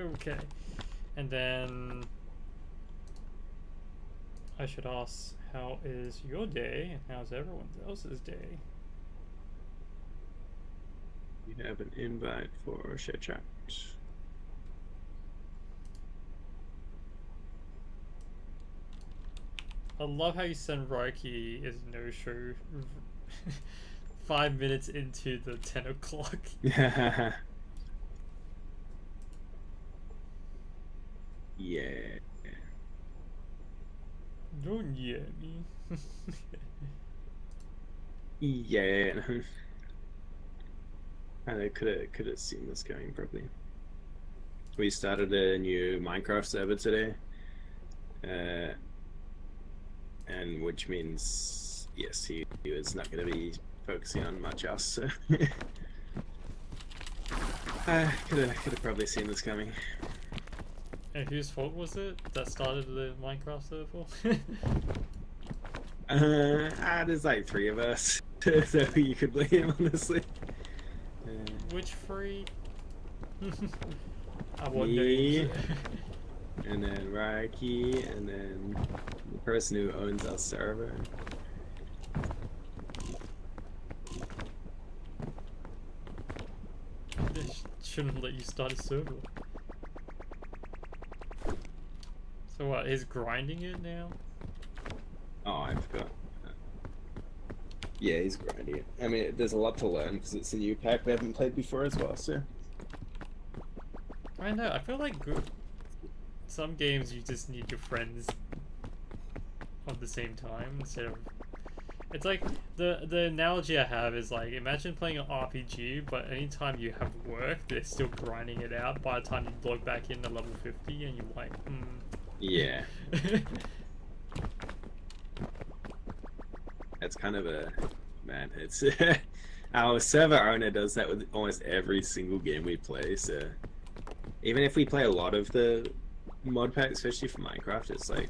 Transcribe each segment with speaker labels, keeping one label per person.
Speaker 1: Okay. And then I should ask, how is your day and how's everyone else's day?
Speaker 2: You have an invite for share chat.
Speaker 1: I love how you send Reiki as no show 5 minutes into the 10 o'clock.
Speaker 2: Yeah. Yeah.
Speaker 1: Don't yell at me.
Speaker 2: Yeah. I could have seen this going probably. We started a new Minecraft server today, uh, and which means yes, he was not going to be focusing on much else. So I could have probably seen this coming.
Speaker 1: And whose fault was it that started the Minecraft server?
Speaker 2: There's like three of us, so you could blame him honestly.
Speaker 1: Which three? I want
Speaker 2: Me,
Speaker 1: names.
Speaker 2: and then Raiki, and then the person who owns our server.
Speaker 1: They shouldn't let you start a server. So what, he's grinding it now?
Speaker 2: Oh, I forgot. Yeah, he's grinding it. I mean, there's a lot to learn because it's a new pack we haven't played before as well, so.
Speaker 1: I know, I feel like some games you just need your friends at the same time instead of... It's like, the analogy I have is like, imagine playing an RPG, but anytime you have work, they're still grinding it out by the time you log back in at level 50 and you're like,
Speaker 2: Yeah. That's kind of a... Man, it's... Our server owner does that with almost every single game we play, so... Even if we play a lot of the mod pack, especially for Minecraft, it's like...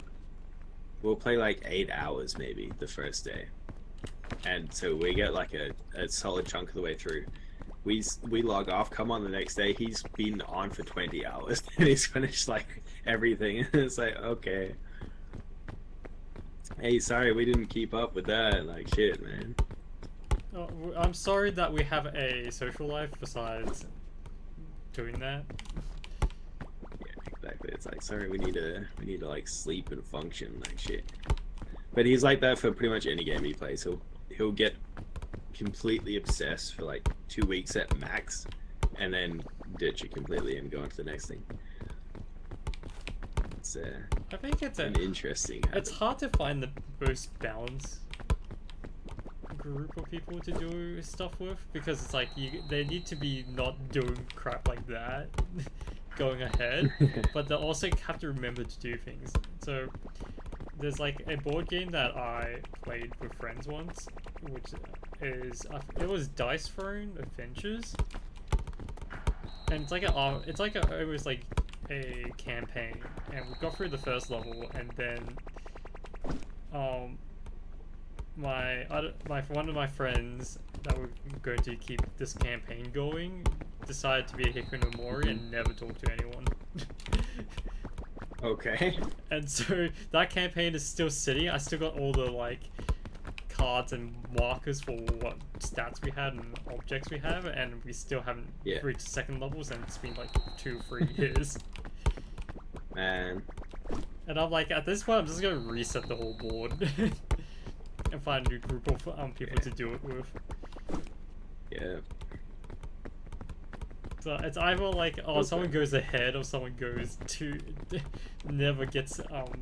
Speaker 2: We'll play like 8 hours maybe the first day. And so we get like a solid chunk of the way through. We log off, come on the next day, he's been on for 20 hours and he's finished like everything. And it's like, okay. Hey, sorry we didn't keep up with that. Like, shit, man.
Speaker 1: Oh, I'm sorry that we have a social life besides doing that.
Speaker 2: Yeah, exactly. It's like, sorry, we need to like sleep and function, like shit. But he's like that for pretty much any game he plays. He'll get completely obsessed for like 2 weeks at max, and then ditch it completely and go on to the next thing. It's
Speaker 1: I think it's
Speaker 2: an interesting habit.
Speaker 1: It's hard to find the most balanced group of people to do stuff with, because it's like they need to be not doing crap like that going ahead, but they also have to remember to do things. So there's like a board game that I played with friends once, which is it was Dice Throne Adventures, and it's like it was like a campaign, and we got through the first level, and then one of my friends that were going to keep this campaign going decided to be a hikikomori and never talk to anyone.
Speaker 2: Okay.
Speaker 1: And so that campaign is still sitting. I still got all the like cards and markers for what stats we had and objects we have, and we still haven't reached second levels, and it's been like 2-3 years.
Speaker 2: Man.
Speaker 1: And I'm like, at this point, I'm just gonna reset the whole board and find a new group of people to do it with.
Speaker 2: Yeah.
Speaker 1: So it's either like, someone goes ahead, or someone goes to never gets to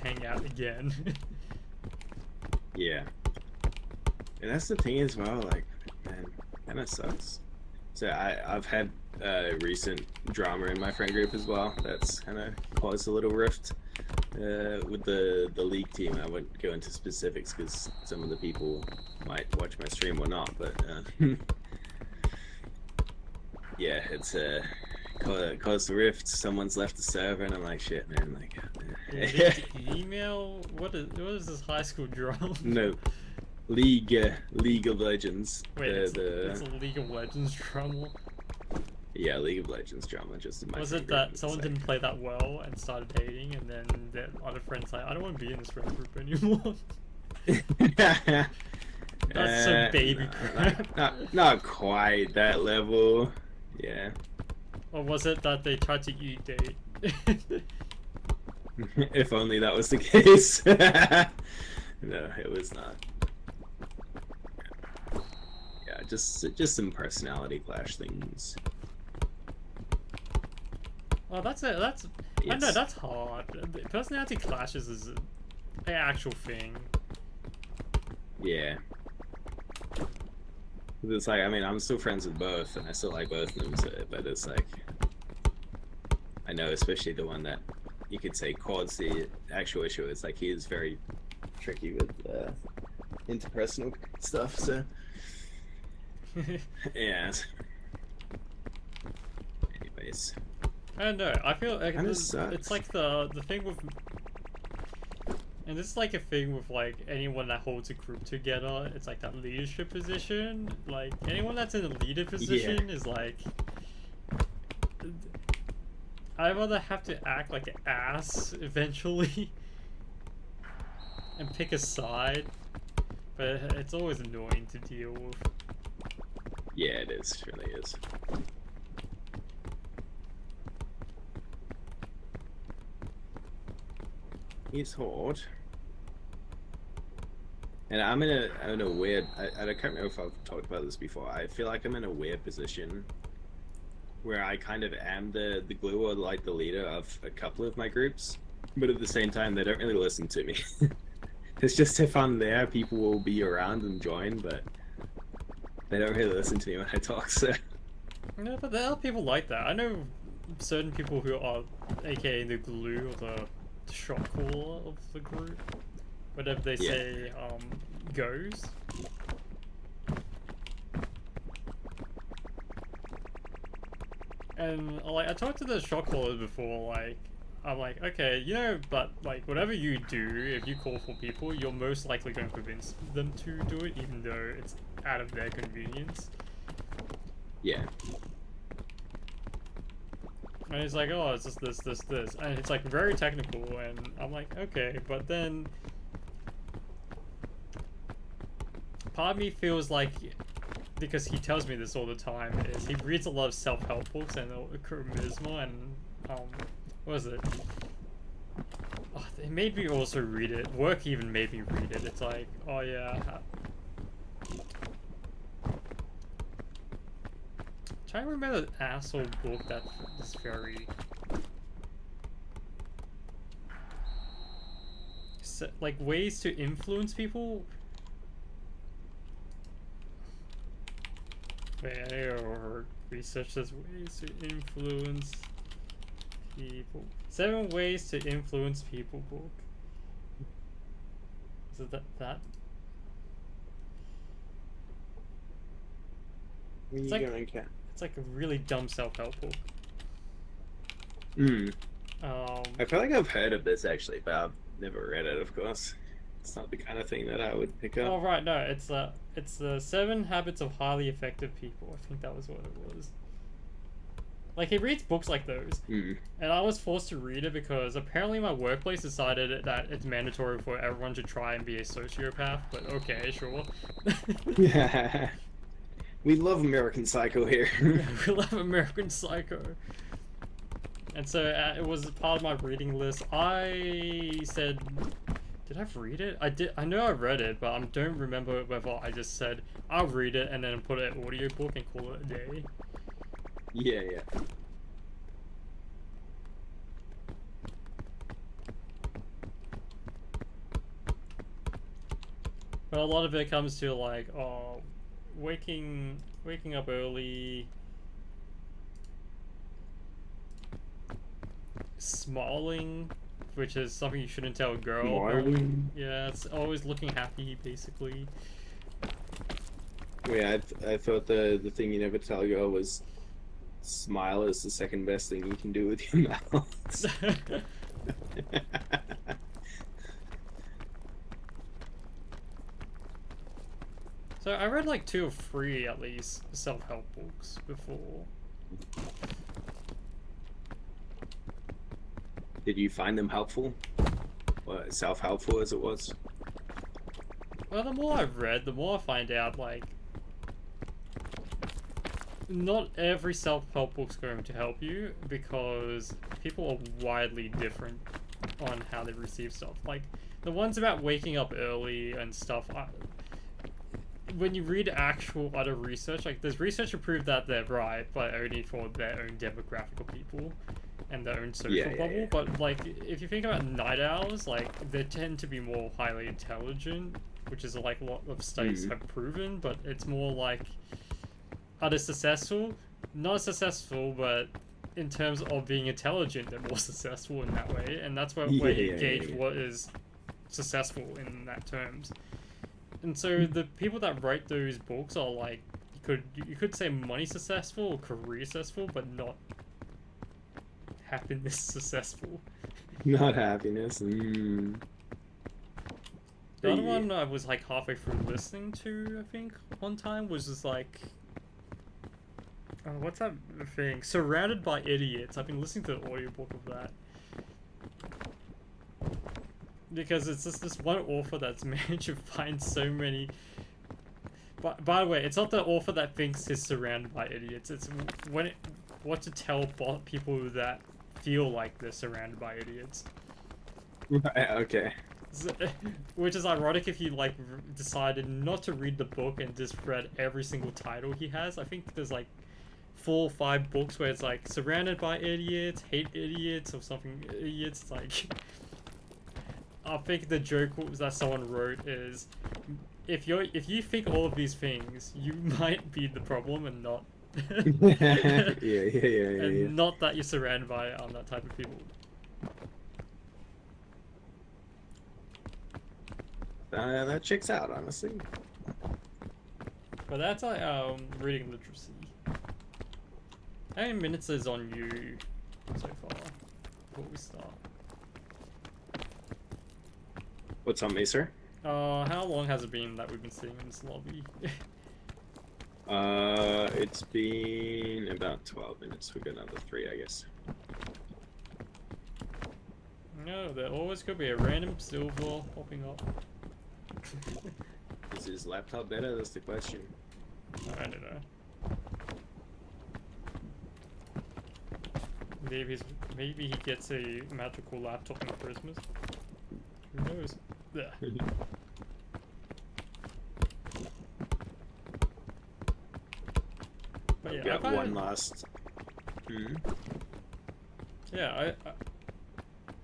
Speaker 1: hang out again.
Speaker 2: Yeah. And that's the thing as well, like, man, kinda sucks. So I've had recent drama in my friend group as well. That's kind of caused a little rift with the league team. I won't go into specifics because some of the people might watch my stream or not, but yeah, it's caused a rift. Someone's left the server, and I'm like, shit, man. Like,
Speaker 1: email. What is this high school drama?
Speaker 2: No, League of Legends.
Speaker 1: Wait, it's a League of Legends drama.
Speaker 2: Yeah, League of Legends drama just in my
Speaker 1: Was
Speaker 2: friend
Speaker 1: it
Speaker 2: group,
Speaker 1: that
Speaker 2: it's
Speaker 1: someone
Speaker 2: like,
Speaker 1: didn't play that well and started hating, and then their other friends like, I don't want to be in this friend group anymore? That's some baby
Speaker 2: no,
Speaker 1: crap.
Speaker 2: not quite that level. Yeah.
Speaker 1: Or was it that they tried to eat date?
Speaker 2: If only that was the case. No, it was not. Yeah, just some personality clash things.
Speaker 1: Oh, that's it. I know
Speaker 2: It's,
Speaker 1: that's hard. Personality clashes is an actual thing.
Speaker 2: yeah. It's like, I mean, I'm still friends with both, and I still like both of them, so, but it's like, I know, especially the one that you could say caused the actual issue. It's like he is very tricky with interpersonal stuff, so yeah. Anyways,
Speaker 1: I don't know. I feel like
Speaker 2: kinda
Speaker 1: it's
Speaker 2: sucks.
Speaker 1: like the thing with, and this is like a thing with like anyone that holds a group together. It's like that leadership position. Like anyone that's in a leader position is like, I'd rather have to act like an ass eventually and pick a side, but it's always annoying to deal with.
Speaker 2: Yeah, it is. It really is. It's hard. And I'm in a weird. I can't remember if I've talked about this before. I feel like I'm in a weird position where I kind of am the glue or like the leader of a couple of my groups, but at the same time they don't really listen to me. It's just if I'm there, people will be around and join, but they don't really listen to me when I talk. So
Speaker 1: Yeah, but there are people like that. I know certain people who are, aka the glue or the shot caller of the group. Whatever they
Speaker 2: Yeah.
Speaker 1: say goes. And like I talked to the shot callers before, like I'm like, okay, you know, but like whatever you do, if you call for people, you're most likely going to convince them to do it, even though it's out of their convenience.
Speaker 2: yeah,
Speaker 1: And it's like, oh, it's just this, and it's like very technical, and I'm like, okay, but then part of me feels like, because he tells me this all the time, is he reads a lot of self-help books and charisma and what was it? Oh, they made me also read it. Work even made me read it. It's like, oh yeah. Trying to remember the asshole book that is very like ways to influence people. Wait, or research says ways to influence people. 7 ways to influence people book. Is it that? It's like, it's like a really dumb self-help book.
Speaker 2: I feel like I've heard of this actually, but I've never read it. Of course, it's not the kind of thing that I would pick up.
Speaker 1: Oh right, no, it's the 7 Habits of Highly Effective People. I think that was what it was. Like, he reads books like those, and I was forced to read it because apparently my workplace decided that it's mandatory for everyone to try and be a sociopath. But okay, sure.
Speaker 2: Yeah, we love American Psycho here.
Speaker 1: We love American Psycho. And so it was part of my reading list. I said, did I read it? I did. I know I read it, but I don't remember whether I just said I'll read it and then put it in an audiobook and call it a day.
Speaker 2: Yeah, yeah.
Speaker 1: But a lot of it comes to like, oh, waking up early, smiling, which is something you shouldn't tell a girl.
Speaker 2: Smiling?
Speaker 1: Yeah, it's always looking happy, basically.
Speaker 2: Yeah, I thought the thing you never tell a girl was smile is the second best thing you can do with your mouth.
Speaker 1: So I read like 2 or 3 at least self-help books before.
Speaker 2: Did you find them helpful? Or self-helpful as it was?
Speaker 1: Well, the more I've read, the more I find out, like, not every self-help book's going to help you because people are widely different on how they receive stuff. Like, the ones about waking up early and stuff, when you read actual other research, like, there's research to prove that they're right, but only for their own demographic of people and their own social bubble. But, like, if you think about night owls, like, they tend to be more highly intelligent, which is, like, a lot of studies have proven, but it's more like, are they successful? Not successful, but in terms of being intelligent, they're more successful in that way, and that's where you gauge what is successful in that terms. And so the people that write those books are like, you could say money successful or career successful, but not happiness successful.
Speaker 2: Not happiness. The
Speaker 1: other one I was like halfway through listening to, I think, one time was just like, what's that thing? Surrounded by Idiots. I've been listening to the audiobook of that. Because it's just this one author that's managed to find so many... But, by the way, it's not the author that thinks he's surrounded by idiots. It's what to tell people that feel like they're surrounded by idiots.
Speaker 2: Right, okay.
Speaker 1: So, which is ironic if he, like, decided not to read the book and just read every single title he has. I think there's, like, 4 or 5 books where it's, like, surrounded by idiots, hate idiots, or something idiots, like... I think the joke that someone wrote is, if you think all of these things, you might be the problem and not.
Speaker 2: yeah.
Speaker 1: Not that you're surrounded by that type of people.
Speaker 2: That checks out, honestly.
Speaker 1: But that's like reading literacy. How many minutes is on you so far before we start?
Speaker 2: What's on me, sir?
Speaker 1: How long has it been that we've been sitting in this lobby?
Speaker 2: It's been about 12 minutes. We've got another 3, I guess.
Speaker 1: No, there always could be a random silver popping up.
Speaker 2: Is his laptop better? That's the question.
Speaker 1: I don't know. Maybe he gets a magical laptop on Christmas. Who knows? Yeah. But yeah,
Speaker 2: I've got one last.
Speaker 1: Yeah,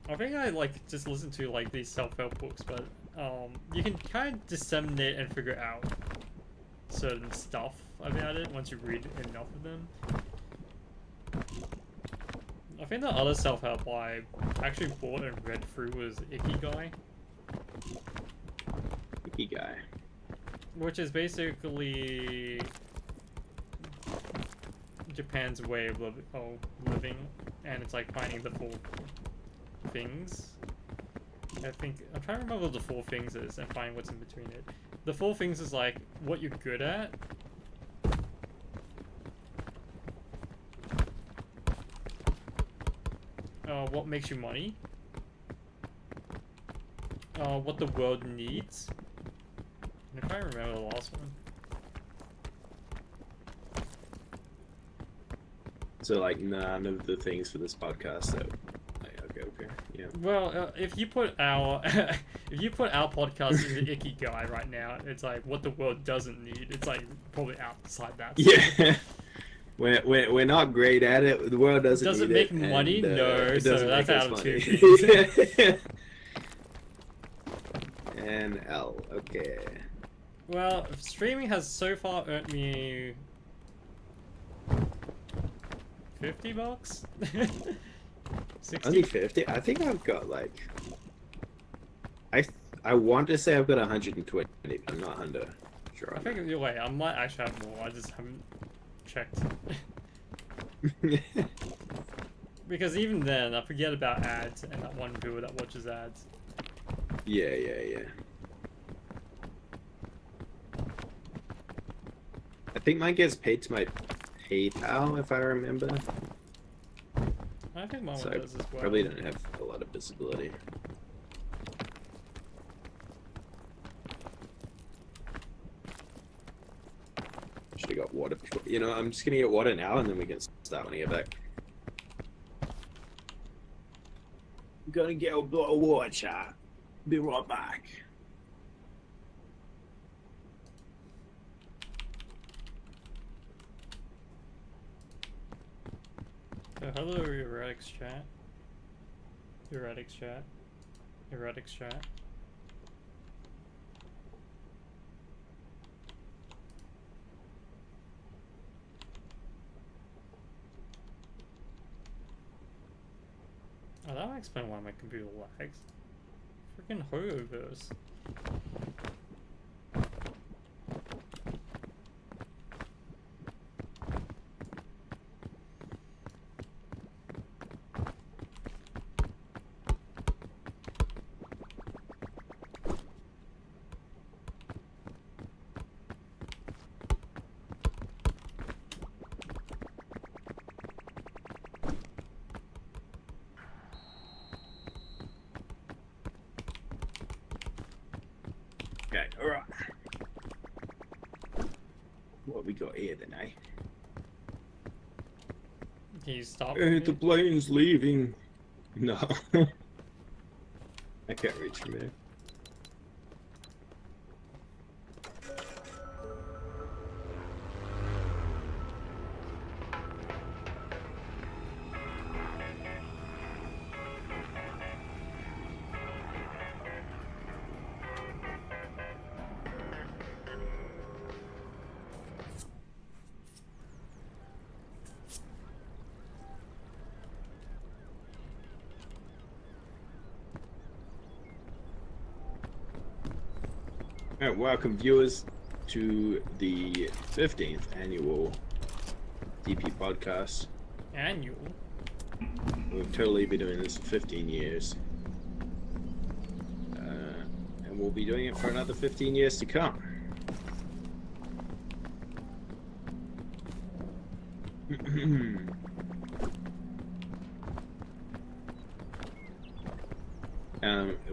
Speaker 1: I think I like just listen to like these self-help books, but you can kind of disseminate and figure out certain stuff about it once you read enough of them. I think the other self-help I actually bought and read through was Ikigai.
Speaker 2: Ikigai.
Speaker 1: Which is basically Japan's way of living, and it's like finding the 4 things. I think I'm trying to remember what the 4 things is and find what's in between it. The 4 things is like what you're good at, what makes you money, what the world needs, and if I remember the last one.
Speaker 2: So like none of the things for this podcast. So okay, yeah.
Speaker 1: Well, if you put our podcast in the Ikigai right now, it's like what the world doesn't need. It's like probably outside that.
Speaker 2: Yeah. We're not great at it. The world doesn't
Speaker 1: Does it
Speaker 2: need
Speaker 1: make
Speaker 2: it,
Speaker 1: money?
Speaker 2: And,
Speaker 1: No,
Speaker 2: it
Speaker 1: so
Speaker 2: doesn't
Speaker 1: that's
Speaker 2: make
Speaker 1: out
Speaker 2: us
Speaker 1: of 2
Speaker 2: money.
Speaker 1: things.
Speaker 2: And L, okay.
Speaker 1: Well, streaming has so far earned me $50? 60?
Speaker 2: Only 50? I think I've got like... I want to say I've got 120, but I'm not under sure
Speaker 1: I
Speaker 2: on
Speaker 1: think either way, I might actually have more, I just haven't checked.
Speaker 2: that.
Speaker 1: Because even then, I forget about ads and that one viewer that watches ads.
Speaker 2: Yeah. I think mine gets paid to my PayPal, if I remember.
Speaker 1: I think my
Speaker 2: So
Speaker 1: one does as well.
Speaker 2: probably don't have a lot of visibility. Should have got water before. You know, I'm just gonna get water now, and then we can start when I get back. I'm gonna get a bottle of water. Be right back.
Speaker 1: So hello, Erratics chat. Erratics chat. Erratics chat. Oh, that might explain why my computer lags. Freaking hoverse.
Speaker 2: Okay, alright. What we got here then, eh?
Speaker 1: Can you stop?
Speaker 2: The plane's leaving. No. I can't reach from here. Alright, welcome viewers to the 15th annual DP podcast.
Speaker 1: Annual?
Speaker 2: We've totally been doing this for 15 years. And we'll be doing it for another 15 years to come.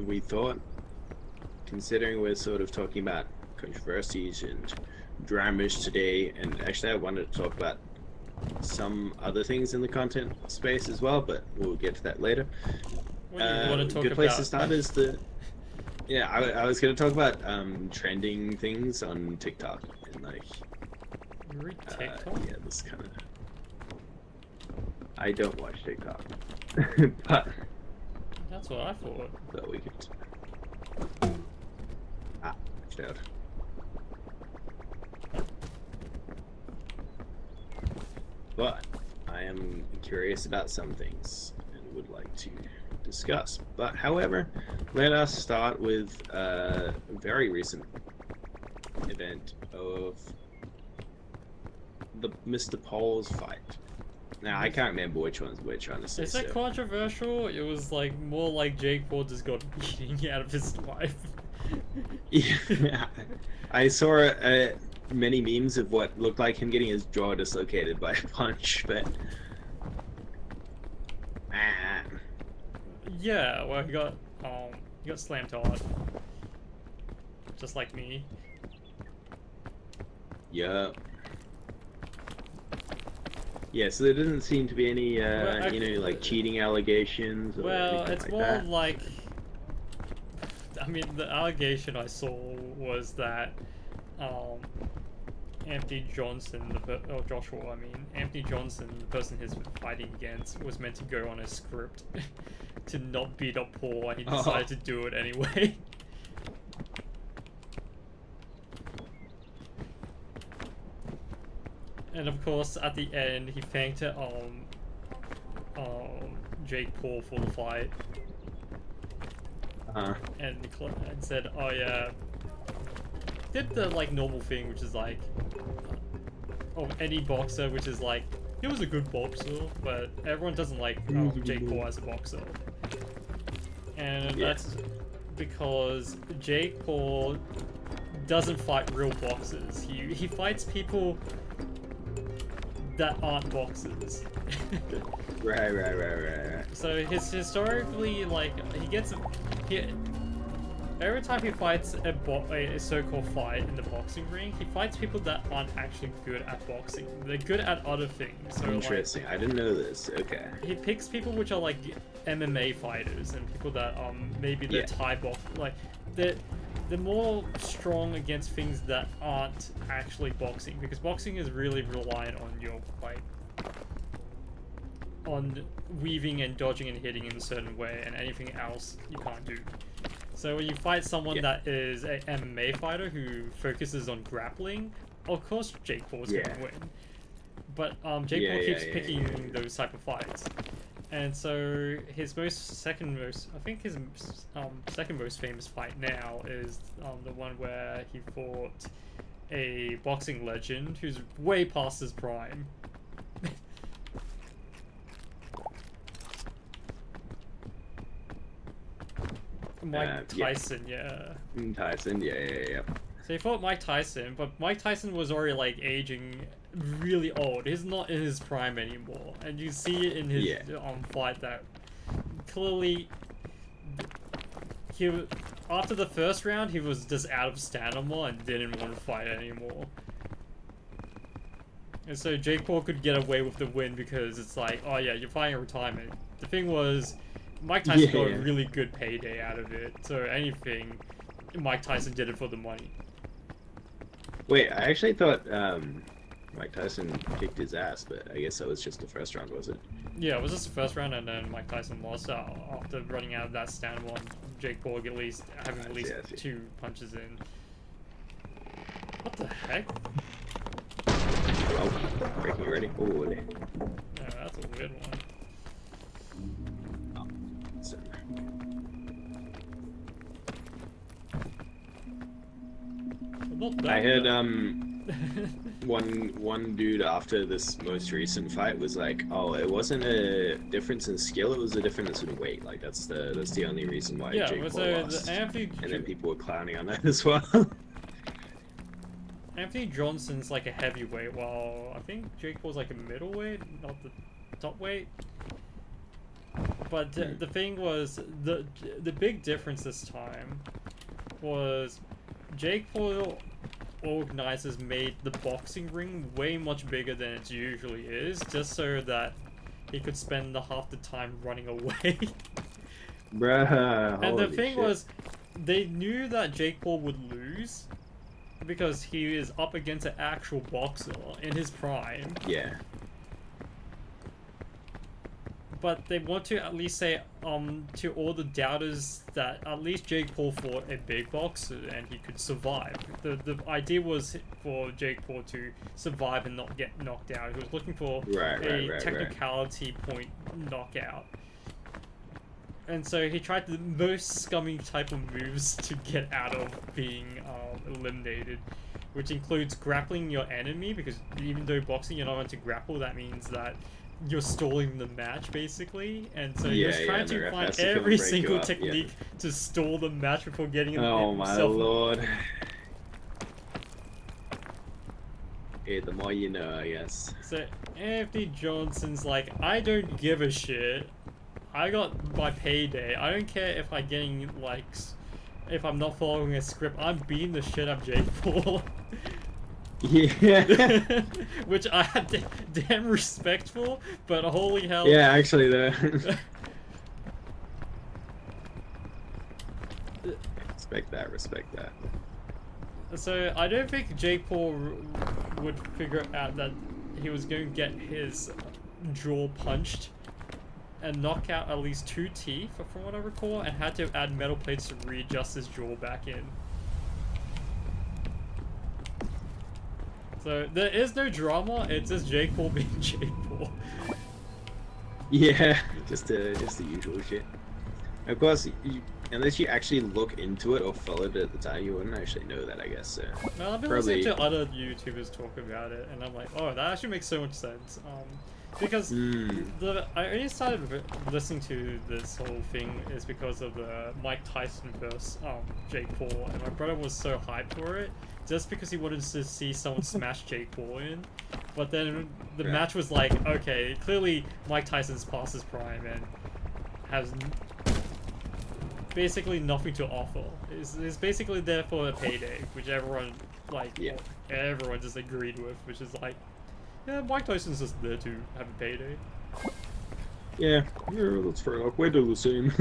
Speaker 2: We thought, considering we're sort of talking about controversies and dramas today, and actually I wanted to talk about some other things in the content space as well, but we'll get to that later.
Speaker 1: What do you want to talk
Speaker 2: good place
Speaker 1: about?
Speaker 2: to start is the... Yeah, I was going to talk about trending things on TikTok, and like...
Speaker 1: You read TikTok?
Speaker 2: yeah, this kind of... I don't watch TikTok, but...
Speaker 1: That's what I thought.
Speaker 2: So we could... Ah, failed. But I am curious about some things and would like to discuss. But however, let us start with a very recent event of the Mr. Paul's fight. Now I can't remember which one's which, honestly.
Speaker 1: Is that
Speaker 2: so-
Speaker 1: controversial? It was like more like Jake Paul just got beating out of his wife.
Speaker 2: Yeah, I saw many memes of what looked like him getting his jaw dislocated by a punch, but
Speaker 1: Yeah, well he got slammed hard. Just like me.
Speaker 2: yeah. Yeah, so there doesn't seem to be any,
Speaker 1: Well,
Speaker 2: you know, like cheating allegations or
Speaker 1: Well,
Speaker 2: anything
Speaker 1: it's
Speaker 2: like
Speaker 1: more
Speaker 2: that.
Speaker 1: like I mean the allegation I saw was that Anthony Johnson, or Joshua, I mean, Anthony Johnson, the person he's fighting against, was meant to go on a script to not beat up Paul, and he decided to do it anyway. And of course, at the end, he thanked Jake Paul for the fight, and said, "Oh yeah." Did the like normal thing, which is like, of any boxer, which is like, he was a good boxer, but everyone doesn't like Jake Paul as a boxer, and
Speaker 2: Yeah.
Speaker 1: that's because Jake Paul doesn't fight real boxers. He fights people that aren't boxers.
Speaker 2: Right.
Speaker 1: So historically, like, he every time he fights a so-called fight in the boxing ring, he fights people that aren't actually good at boxing. They're good at other things. So
Speaker 2: Interesting. I didn't know this. Okay.
Speaker 1: he picks people which are like MMA fighters and people that maybe they're Thai box, like they're more strong against things that aren't actually boxing, because boxing is really reliant on your on weaving and dodging and hitting in a certain way, and anything else you can't do. So when you fight someone that is an MMA fighter who focuses on grappling, of course Jake Paul's gonna win. But Jake Paul keeps picking those type of fights. And so his second most famous fight now is the one where he fought a boxing legend who's way past his prime. Mike Tyson,
Speaker 2: Tyson, yeah.
Speaker 1: So he fought Mike Tyson, but Mike Tyson was already like aging really old. He's not in his prime anymore, and you see it in his fight that clearly after the first round he was just out of stamina and didn't want to fight anymore. And so Jake Paul could get away with the win because it's like, oh yeah, you're fighting a retirement. The thing was, Mike Tyson got a really good payday out of it, so anything, Mike Tyson did it for the money.
Speaker 2: Wait, I actually thought Mike Tyson kicked his ass, but I guess that was just the first round, was it?
Speaker 1: Yeah, it was just the first round, and then Mike Tyson lost after running out of that stand one. Jake Paul having at least 2 punches in. What the heck?
Speaker 2: Oh, breaking ready. Oh,
Speaker 1: yeah, that's a weird one.
Speaker 2: I heard one dude after this most recent fight was like, oh, it wasn't a difference in skill, it was a difference in weight. Like that's the only reason why Jake Paul lost. And then people were clowning on that as well.
Speaker 1: Anthony Johnson's like a heavyweight, while I think Jake Paul's like a middleweight, not the top weight. But the thing was, the big difference this time was Jake Paul organizers made the boxing ring way much bigger than it usually is, just so that he could spend half the time running away.
Speaker 2: Bruh,
Speaker 1: and the thing was, they knew that Jake Paul would lose because he is up against an actual boxer in his prime.
Speaker 2: Yeah. But
Speaker 1: they want to at least say to all the doubters that at least Jake Paul fought a big boxer and he could survive. The idea was for Jake Paul to survive and not get knocked out. He was looking for a technicality point knockout. And so he tried the most scummy type of moves to get out of being eliminated, which includes grappling your enemy, because even though boxing you're not meant to grapple, that means that you're stalling the match basically, and so you're trying to find every single technique to stall the match before getting
Speaker 2: Oh my lord. Hey, the more you know, I guess.
Speaker 1: So Anthony Johnson's like, I don't give a shit. I got my payday. I don't care if I'm getting likes, if I'm not following a script. I'm beating the shit out of Jake Paul.
Speaker 2: Yeah.
Speaker 1: Which I had damn respectful, but holy hell.
Speaker 2: Yeah, actually, respect that.
Speaker 1: So I don't think Jake Paul would figure out that he was going to get his jaw punched and knock out at least 2 teeth, from what I recall, and had to add metal plates to readjust his jaw back in. So there is no drama, it's just Jake Paul being Jake Paul.
Speaker 2: Yeah, just the usual shit. Of course, unless you actually look into it or followed it at the time, you wouldn't actually know that, I guess. So.
Speaker 1: No, I've been listening to other YouTubers talk about it, and I'm like, oh, that actually makes so much sense. Because I only started listening to this whole thing is because of the Mike Tyson versus Jake Paul, and my brother was so hyped for it, just because he wanted to see someone smash Jake Paul in. But then the
Speaker 2: Yeah.
Speaker 1: match was like, okay, clearly Mike Tyson's past his prime and has basically nothing to offer. Is basically there for a payday, which everyone like
Speaker 2: Yeah.
Speaker 1: everyone just agreed with, which is like, yeah, Mike Tyson's just there to have a payday.
Speaker 2: Yeah, that's fair enough. We do the same.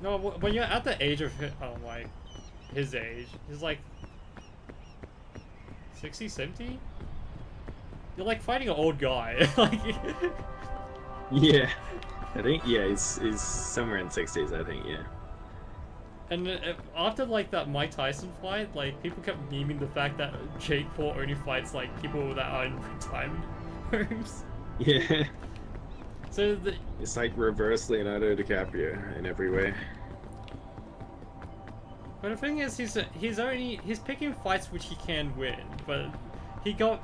Speaker 1: No, when you're at the age of like his age, he's like 60, 70? You're like fighting an old guy. Like,
Speaker 2: Yeah, I think he's somewhere in 60s. I think
Speaker 1: and after like that Mike Tyson fight, like people kept memeing the fact that Jake Paul only fights like people that are in retirement homes.
Speaker 2: yeah.
Speaker 1: So
Speaker 2: It's like reverse Leonardo DiCaprio in every way.
Speaker 1: but the thing is, he's picking fights which he can win, but he got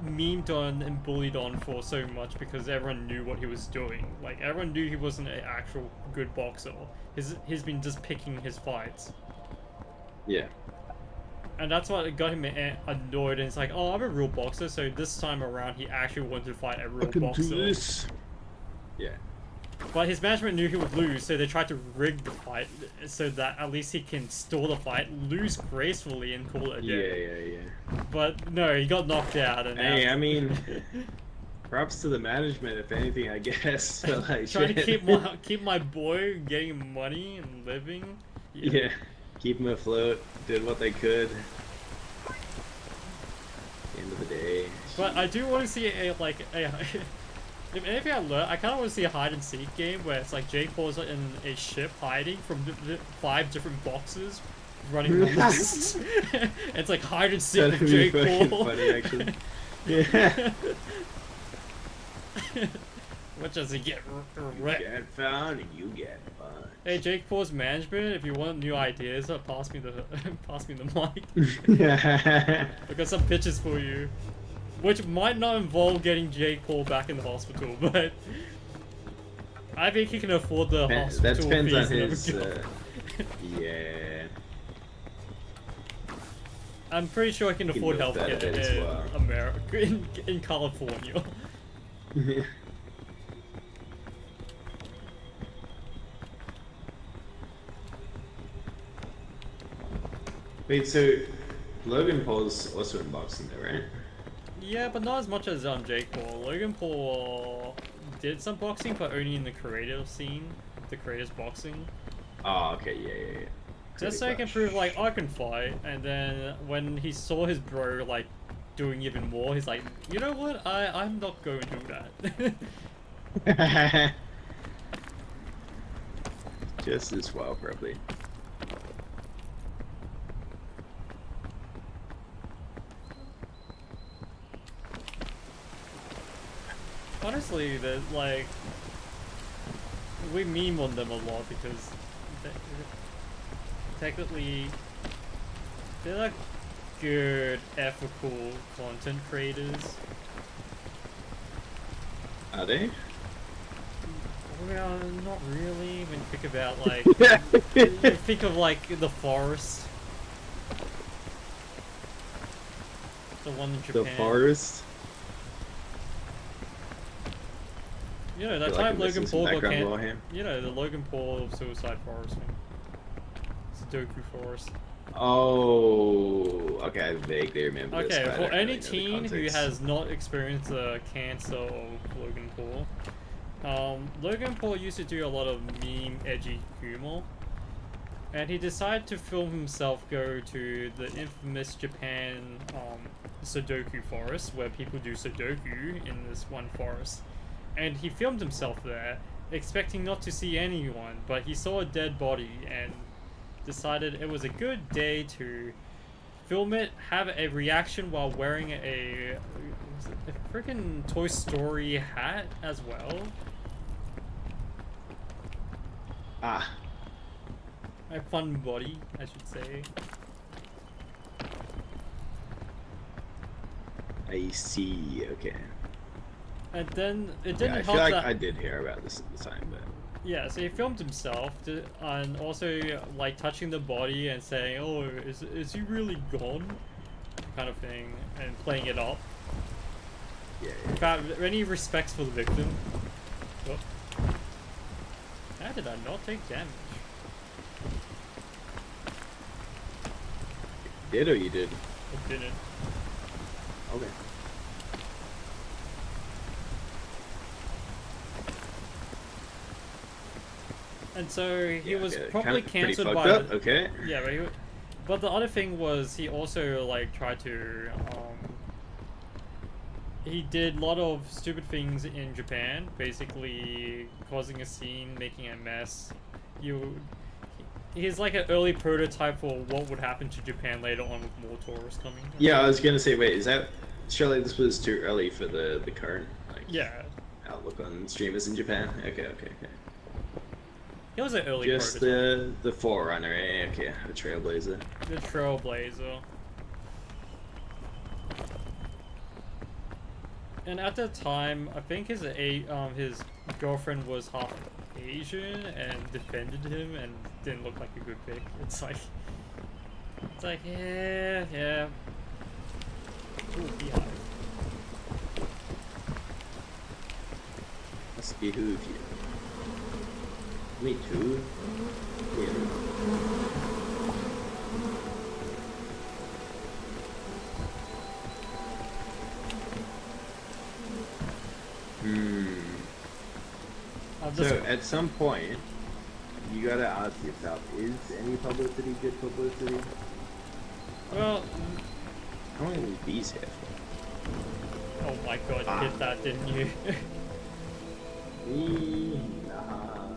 Speaker 1: memed on and bullied on for so much because everyone knew what he was doing. Like everyone knew he wasn't an actual good boxer. He's been just picking his fights.
Speaker 2: Yeah.
Speaker 1: And that's what got him annoyed, and it's like, oh, I'm a real boxer, so this time around he actually wanted to fight a real
Speaker 2: I can
Speaker 1: boxer.
Speaker 2: do this. Yeah.
Speaker 1: But his management knew he would lose, so they tried to rig the fight so that at least he can stall the fight, lose gracefully, and call it a day.
Speaker 2: Yeah.
Speaker 1: But no, he got knocked out. And
Speaker 2: Hey,
Speaker 1: now...
Speaker 2: I mean, props to the management, if anything, I guess. So, like,
Speaker 1: trying to
Speaker 2: shit.
Speaker 1: keep my boy getting money and living.
Speaker 2: Yeah, keep him afloat. Did what they could. At the end of the day.
Speaker 1: But I do want to see if anything I learned, I kind of want to see a hide and seek game where it's like Jake Paul's in a ship hiding from 5 different boxes, running lists. It's like hide and seek
Speaker 2: That'd
Speaker 1: with
Speaker 2: be
Speaker 1: Jake
Speaker 2: fucking
Speaker 1: Paul.
Speaker 2: funny, actually. Yeah.
Speaker 1: What does he get?
Speaker 2: You get found and you get fun.
Speaker 1: Hey, Jake Paul's management, if you want new ideas, pass me the mic.
Speaker 2: Yeah.
Speaker 1: I got some pitches for you, which might not involve getting Jake Paul back in the hospital, but I think he can afford the hospital
Speaker 2: That depends on
Speaker 1: fees.
Speaker 2: his. Yeah.
Speaker 1: I'm pretty sure he can
Speaker 2: He
Speaker 1: afford
Speaker 2: knows that
Speaker 1: healthcare
Speaker 2: a bit as
Speaker 1: in
Speaker 2: well.
Speaker 1: America, in California.
Speaker 2: Wait, so Logan Paul's also in boxing, though, right?
Speaker 1: Yeah, but not as much as Jake Paul. Logan Paul did some boxing, but only in the creative scene, the creators boxing.
Speaker 2: Oh, okay, yeah.
Speaker 1: Just so he can prove, like, I can fight, and then when he saw his bro, like, doing even more, he's like, you know what, I'm not going to do that.
Speaker 2: Just as well, probably.
Speaker 1: Honestly, like, we meme on them a lot because technically they're like good, ethical content creators.
Speaker 2: Are they?
Speaker 1: Well, not really. When you think about like, you think of like the forest, the one in Japan.
Speaker 2: The forest?
Speaker 1: You know, that
Speaker 2: Feel like
Speaker 1: time
Speaker 2: I'm missing
Speaker 1: Logan
Speaker 2: some
Speaker 1: Paul got
Speaker 2: background lore here.
Speaker 1: You know, the Logan Paul Suicide Forest thing. Sudoku Forest.
Speaker 2: Oh, okay, I vaguely remember this.
Speaker 1: Okay,
Speaker 2: but I
Speaker 1: for
Speaker 2: don't
Speaker 1: any
Speaker 2: really know the
Speaker 1: teen who
Speaker 2: context.
Speaker 1: has not experienced the cancer of Logan Paul, Logan Paul used to do a lot of meme, edgy humor. And he decided to film himself go to the infamous Japan Sudoku Forest, where people do Sudoku in this one forest. And he filmed himself there, expecting not to see anyone, but he saw a dead body and decided it was a good day to film it, have a reaction while wearing a freaking Toy Story hat as well.
Speaker 2: Ah,
Speaker 1: A fun body, I should say.
Speaker 2: I see. Okay.
Speaker 1: And then it
Speaker 2: Yeah,
Speaker 1: didn't
Speaker 2: I
Speaker 1: help
Speaker 2: feel like
Speaker 1: that.
Speaker 2: I did hear about this at the time, but
Speaker 1: Yeah, so he filmed himself and also like touching the body and saying, "Oh, is he really gone?" kind of thing and playing it up.
Speaker 2: Yeah.
Speaker 1: Without any respects for the victim. Oh. How did I not take damage?
Speaker 2: Did or you did?
Speaker 1: I didn't.
Speaker 2: Okay.
Speaker 1: And so he was
Speaker 2: okay.
Speaker 1: probably
Speaker 2: Pretty
Speaker 1: cancelled
Speaker 2: fucked
Speaker 1: by.
Speaker 2: up. Okay.
Speaker 1: Yeah, but the other thing was he also like tried to he did a lot of stupid things in Japan, basically causing a scene, making a mess. He's like an early prototype for what would happen to Japan later on with more tourists coming.
Speaker 2: Yeah, I was gonna say, wait, is that surely this was too early for the current like
Speaker 1: Yeah.
Speaker 2: outlook on streamers in Japan? Okay.
Speaker 1: He was an early
Speaker 2: Just
Speaker 1: prototype.
Speaker 2: the forerunner, okay, the trailblazer.
Speaker 1: The trailblazer. And at the time, I think his girlfriend was half Asian and defended him and didn't look like a good pick. It's like yeah. Ooh, beehive.
Speaker 2: Must behoove you. Me too. Yeah. So at some point, you gotta ask yourself: is any publicity good publicity?
Speaker 1: Well,
Speaker 2: How long are these bees here for?
Speaker 1: oh my god, you hit that, didn't you?
Speaker 2: Nah.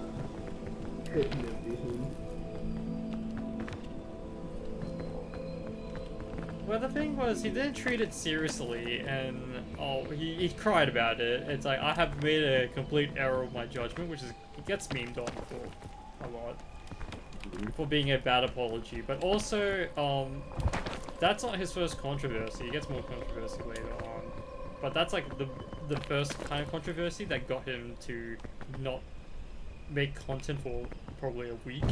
Speaker 2: Couldn't have been.
Speaker 1: Well, the thing was, he didn't treat it seriously, and he cried about it. It's like, I have made a complete error of my judgment, which is, it gets memed on for a lot, for being a bad apology. But also, that's not his first controversy. He gets more controversy later on. But that's like the first kind of controversy that got him to not make content for probably a week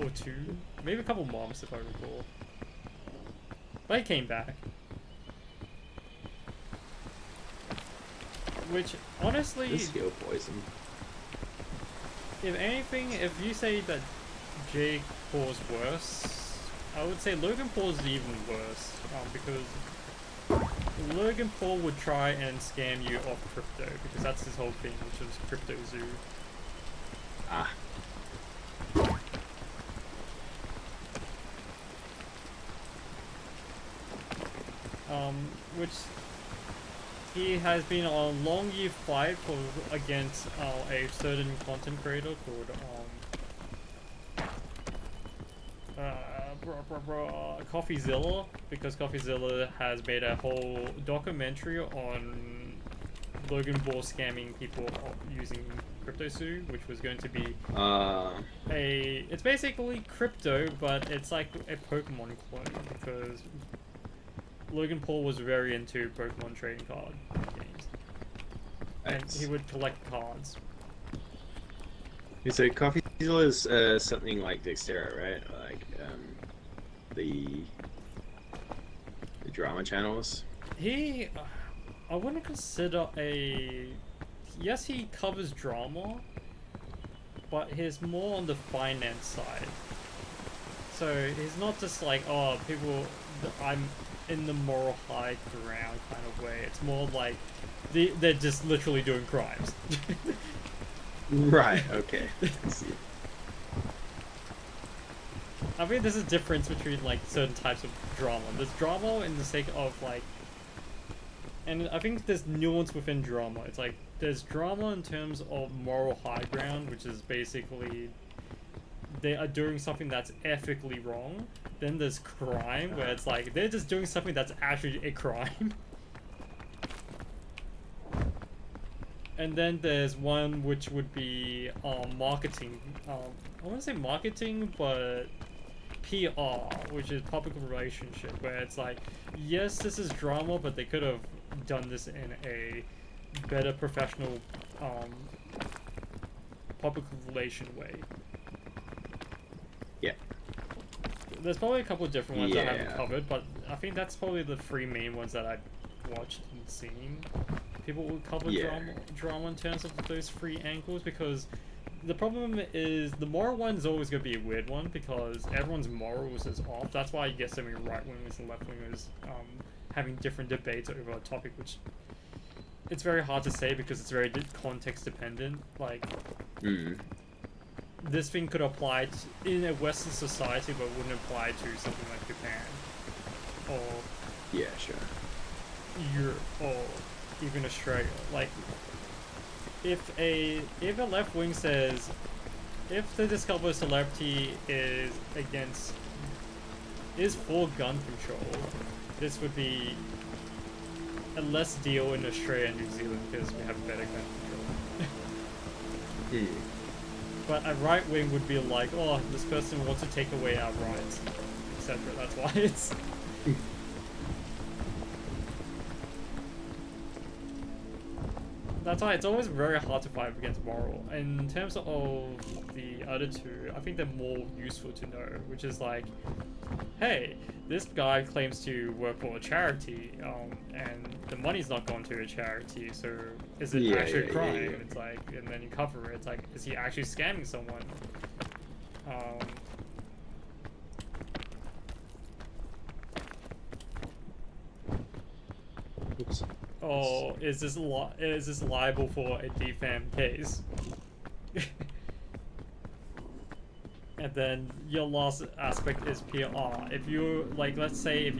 Speaker 1: or two, maybe a couple months if I recall. But he came back. Which, honestly,
Speaker 2: This heel poison.
Speaker 1: if anything, if you say that Jake Paul's worse, I would say Logan Paul's even worse, because Logan Paul would try and scam you off crypto, because that's his whole thing, which is Crypto Zoo.
Speaker 2: Ah.
Speaker 1: Which he has been on a long year fight for against a certain content creator called CoffeeZilla, because CoffeeZilla has made a whole documentary on Logan Paul scamming people using CryptoSue, which was going to be it's basically crypto, but it's like a Pokemon clone, because Logan Paul was very into Pokemon trading card games. And he would collect cards.
Speaker 2: So CoffeeZilla is something like Dexterra, right? Like the drama channels.
Speaker 1: He, I wouldn't consider yes, he covers drama, but he's more on the finance side. So he's not just like, oh, people, I'm in the moral high ground kind of way. It's more like they're just literally doing crimes.
Speaker 2: Right, okay. I see.
Speaker 1: I mean, there's a difference between like certain types of drama. There's drama in the sake of like, and I think there's nuance within drama. It's like there's drama in terms of moral high ground, which is basically they are doing something that's ethically wrong. Then there's crime, where it's like they're just doing something that's actually a crime. And then there's one which would be marketing. I want to say marketing, but PR, which is public relationship, where it's like, yes, this is drama, but they could have done this in a better professional public relation way.
Speaker 2: Yeah.
Speaker 1: There's probably a couple of different ones I haven't covered, but I think that's probably the three main ones that I've watched and seen. People will cover
Speaker 2: Yeah.
Speaker 1: drama in terms of those three angles, because the problem is the moral one is always going to be a weird one because everyone's morals is off. That's why you get so many right wingers and left wingers having different debates over a topic, which it's very hard to say because it's very context dependent. Like, this thing could apply in a Western society, but wouldn't apply to something like Japan or
Speaker 2: Yeah, sure.
Speaker 1: Europe or even Australia. Like, if a left wing says, if the discovered celebrity is for gun control, this would be a less deal in Australia and New Zealand because we have better gun control. But a right wing would be like, oh, this person wants to take away our rights, etc. That's why it's. That's why it's always very hard to fight against moral. In terms of the other two, I think they're more useful to know, which is like, hey, this guy claims to work for a charity, and the money's not going to a charity, so is it actually a crime? Yeah. It's like, and then you cover it. It's like, is he actually scamming someone?
Speaker 2: Oops.
Speaker 1: Or is this liable for a defam case? And then your last aspect is PR. If you like, let's say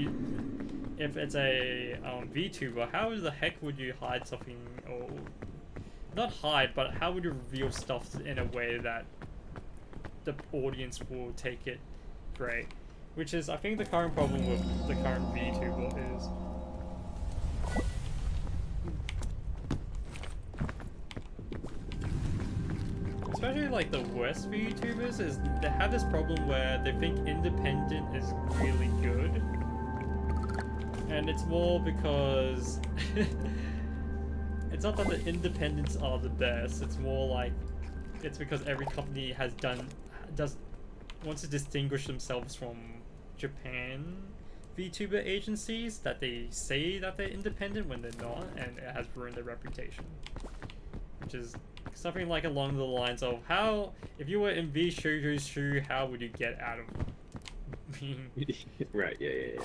Speaker 1: if it's a VTuber, how the heck would you hide something, or not hide, but how would you reveal stuff in a way that the audience will take it great? Which is, I think, the current problem with the current VTuber is. Especially like the West VTubers, is they have this problem where they think independent is really good, and it's more because it's not that the independents are the best. It's more like it's because every company wants to distinguish themselves from Japan VTuber agencies that they say that they're independent when they're not, and it has ruined their reputation, which is something like along the lines of, how, if you were in V Shoujo's shoe, how would you get out of being
Speaker 2: right, yeah.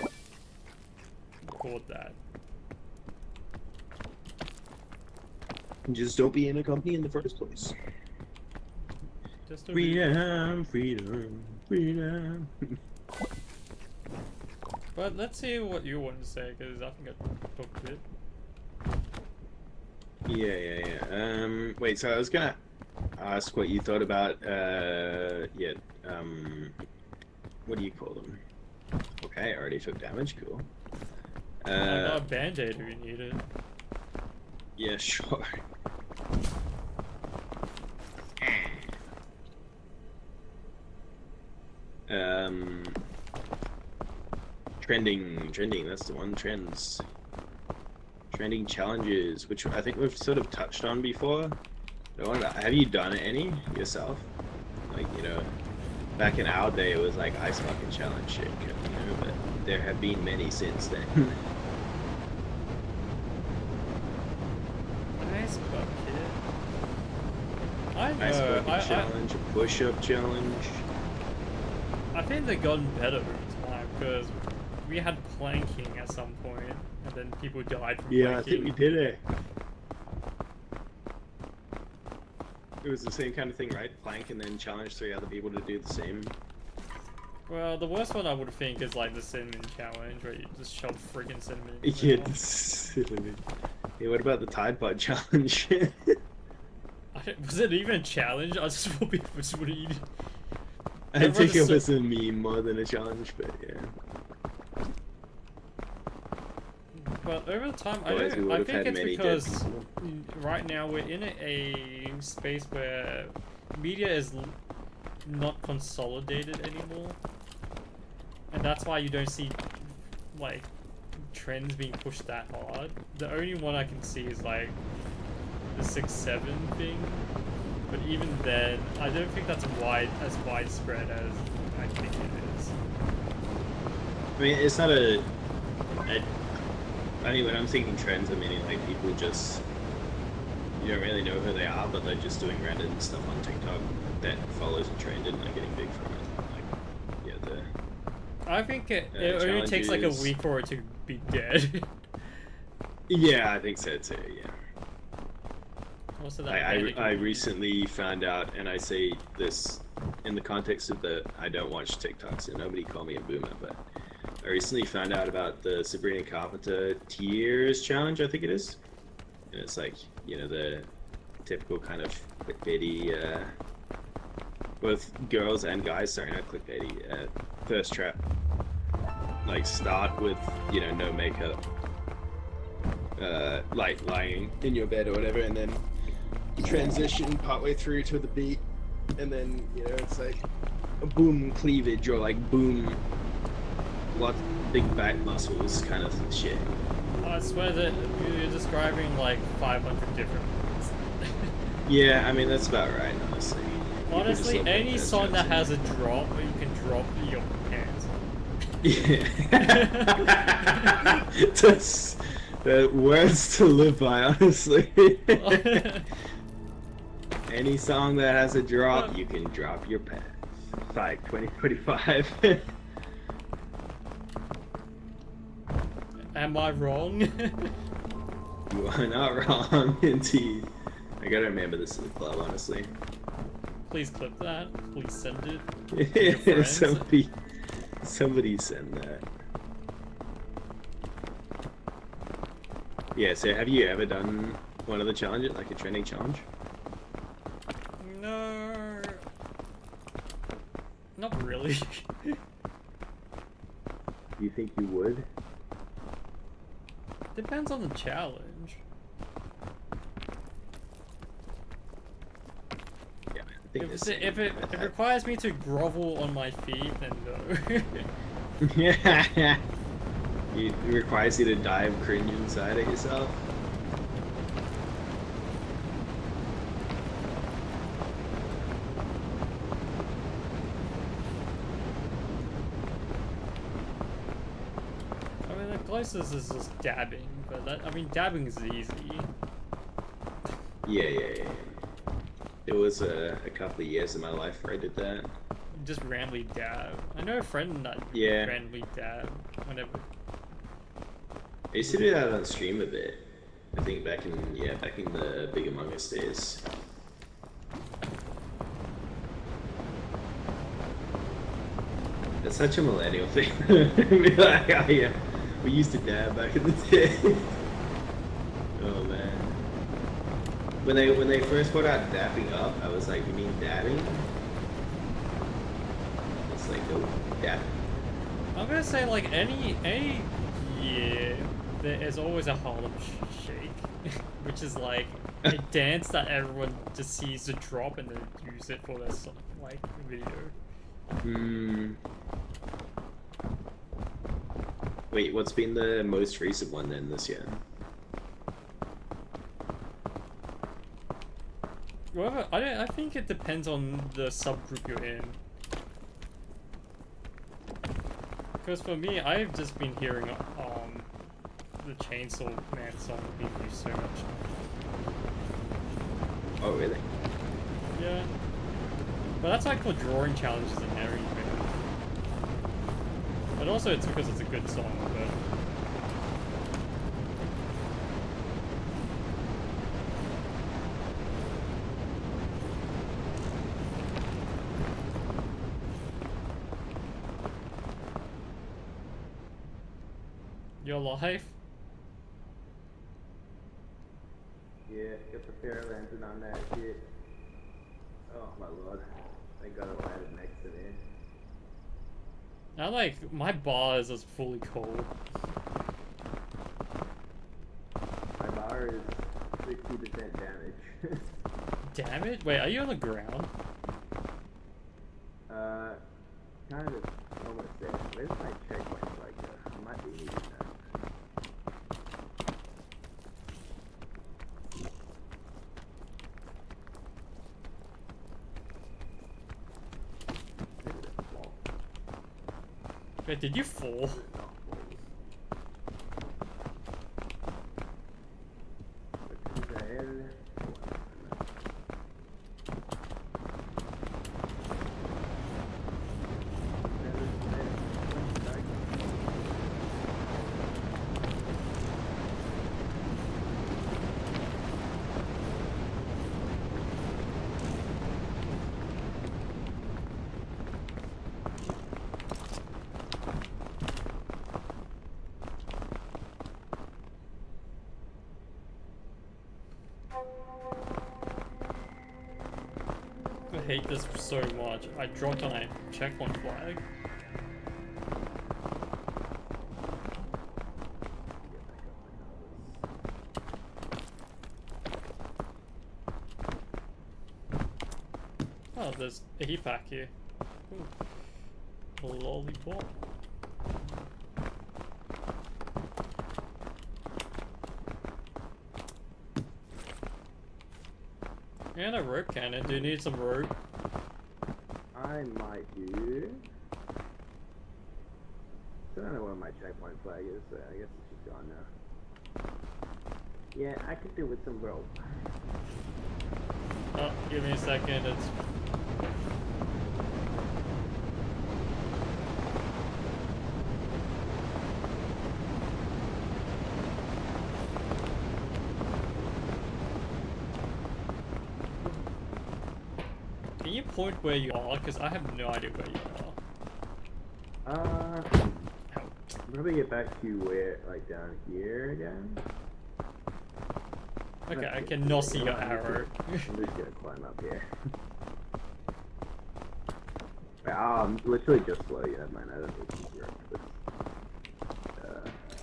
Speaker 1: called that?
Speaker 2: Just don't be in a company in the first place.
Speaker 1: Just
Speaker 2: freedom.
Speaker 1: But let's see what you want to say, because I think I booked it.
Speaker 2: Yeah. Wait, so I was gonna ask what you thought about, what do you call them? Okay, I already took damage, cool.
Speaker 1: I got a band-aid if you need it.
Speaker 2: Yeah, sure. Trending, that's the one, trends. Trending challenges, which I think we've sort of touched on before. Have you done any yourself? Like, back in our day it was like ice bucket challenge shit, but there have been many since then.
Speaker 1: Ice bucket? I know.
Speaker 2: Ice bucket challenge, a push-up challenge.
Speaker 1: I think they've gotten better over time, because we had planking at some point, and then people died from planking.
Speaker 2: Yeah, I think we did it. It was the same kind of thing, right? Plank and then challenge 3 other people to do the same.
Speaker 1: Well, the worst one I would think is like the cinnamon challenge, where you just shove friggin' cinnamon in
Speaker 2: Yeah,
Speaker 1: your
Speaker 2: the cinnamon. Yeah, what about the Tide Pod challenge?
Speaker 1: Was it even a challenge? I just thought people just would eat.
Speaker 2: I think it was a meme more than a challenge, but yeah.
Speaker 1: But over time, I think it's because right now we're in a space where media is not consolidated anymore, and that's why you don't see like trends being pushed that hard. The only one I can see is like the 6-7 thing, but even then, I don't think that's as widespread as I think it is.
Speaker 2: I mean, it's not a I, I mean, when I'm thinking trends, I'm meaning like people just you don't really know who they are, but they're just doing random stuff on TikTok that follows a trend and like getting big from it. Like, yeah, the
Speaker 1: I think it only takes like a
Speaker 2: challenges.
Speaker 1: week for it to be dead.
Speaker 2: Yeah, I think so too. Yeah.
Speaker 1: Also, that
Speaker 2: I
Speaker 1: mannequin.
Speaker 2: recently found out, and I say this in the context of the I don't watch TikTok, so nobody call me a boomer, but I recently found out about the Sabrina Carpenter Tears Challenge, I think it is. And it's like, the typical kind of clickbaity, both girls and guys, sorry, not clickbaity, thirst trap. Like, start with, no makeup, like lying in your bed or whatever, and then transition partway through to the beat, and then it's like a boom cleavage or like boom lots big back muscles kind of shit.
Speaker 1: I swear that you're describing like 500 different ones.
Speaker 2: Yeah, I mean that's about right, honestly.
Speaker 1: Honestly, any song that has a drop, you can drop your pants.
Speaker 2: Yeah. That's the words to live by, honestly. Any song that has a drop, you can drop your pants. Like 2025.
Speaker 1: Am I wrong?
Speaker 2: You are not wrong, indeed. I gotta remember this in the club, honestly.
Speaker 1: Please clip that. Please send it to your friends.
Speaker 2: somebody send that. Yeah, so have you ever done one of the challenges, like a trending challenge?
Speaker 1: No. Not really.
Speaker 2: You think you would?
Speaker 1: Depends on the challenge.
Speaker 2: Yeah, I think
Speaker 1: If it requires me to grovel on my feet, then no.
Speaker 2: Yeah. It requires you to dive cringe inside of yourself.
Speaker 1: I mean, the closest is just dabbing, but dabbing is easy.
Speaker 2: Yeah. There was a couple of years in my life where I did that.
Speaker 1: Just randomly dab. I know a friend that randomly dab whenever.
Speaker 2: I used to do that on stream a bit. I think back in the Big Among Us days. That's such a millennial thing. Be like, oh yeah, we used to dab back in the day. Oh man. When they first put out dapping up, I was like, you mean dabbing? It's like no dab.
Speaker 1: I'm gonna say like any year there is always a Harlem Shake, which is like a dance that everyone just sees the drop and then use it for their like video.
Speaker 2: Wait, what's been the most recent one then this year?
Speaker 1: Well, I think it depends on the subgroup you're in. Because for me, I've just been hearing the Chainsaw Man song being used so much.
Speaker 2: Oh really?
Speaker 1: Yeah. But that's like for drawing challenges and everything. But also it's because it's a good song, but... Your life?
Speaker 2: Yeah, get the fair lantern on that shit. Oh my lord. I got it landed next to me.
Speaker 1: Now like, my bar is just fully cold.
Speaker 2: My bar is 60% damage.
Speaker 1: Damage? Wait, are you on the ground?
Speaker 2: Kind of almost there. Where's my checkpoint? Like, I might be needing that.
Speaker 1: Wait, did you fall? I hate this so much. I dropped on a checkpoint flag. Oh, there's a heat pack here. Ooh. A lollipop. And a rope cannon. Do you need some rope?
Speaker 3: I might do. I don't know where my checkpoint flag is, so I guess it's just gone now. Yeah, I could do with some rope.
Speaker 1: Oh, give me a second. It's Can you point where you are? Because I have no idea where you are.
Speaker 3: I'll probably get back to where, like down here again.
Speaker 1: Okay, I cannot see your
Speaker 3: I'm
Speaker 1: arrow.
Speaker 3: just gonna climb up here. I'm literally just below you. Never mind, I don't need to rope for this.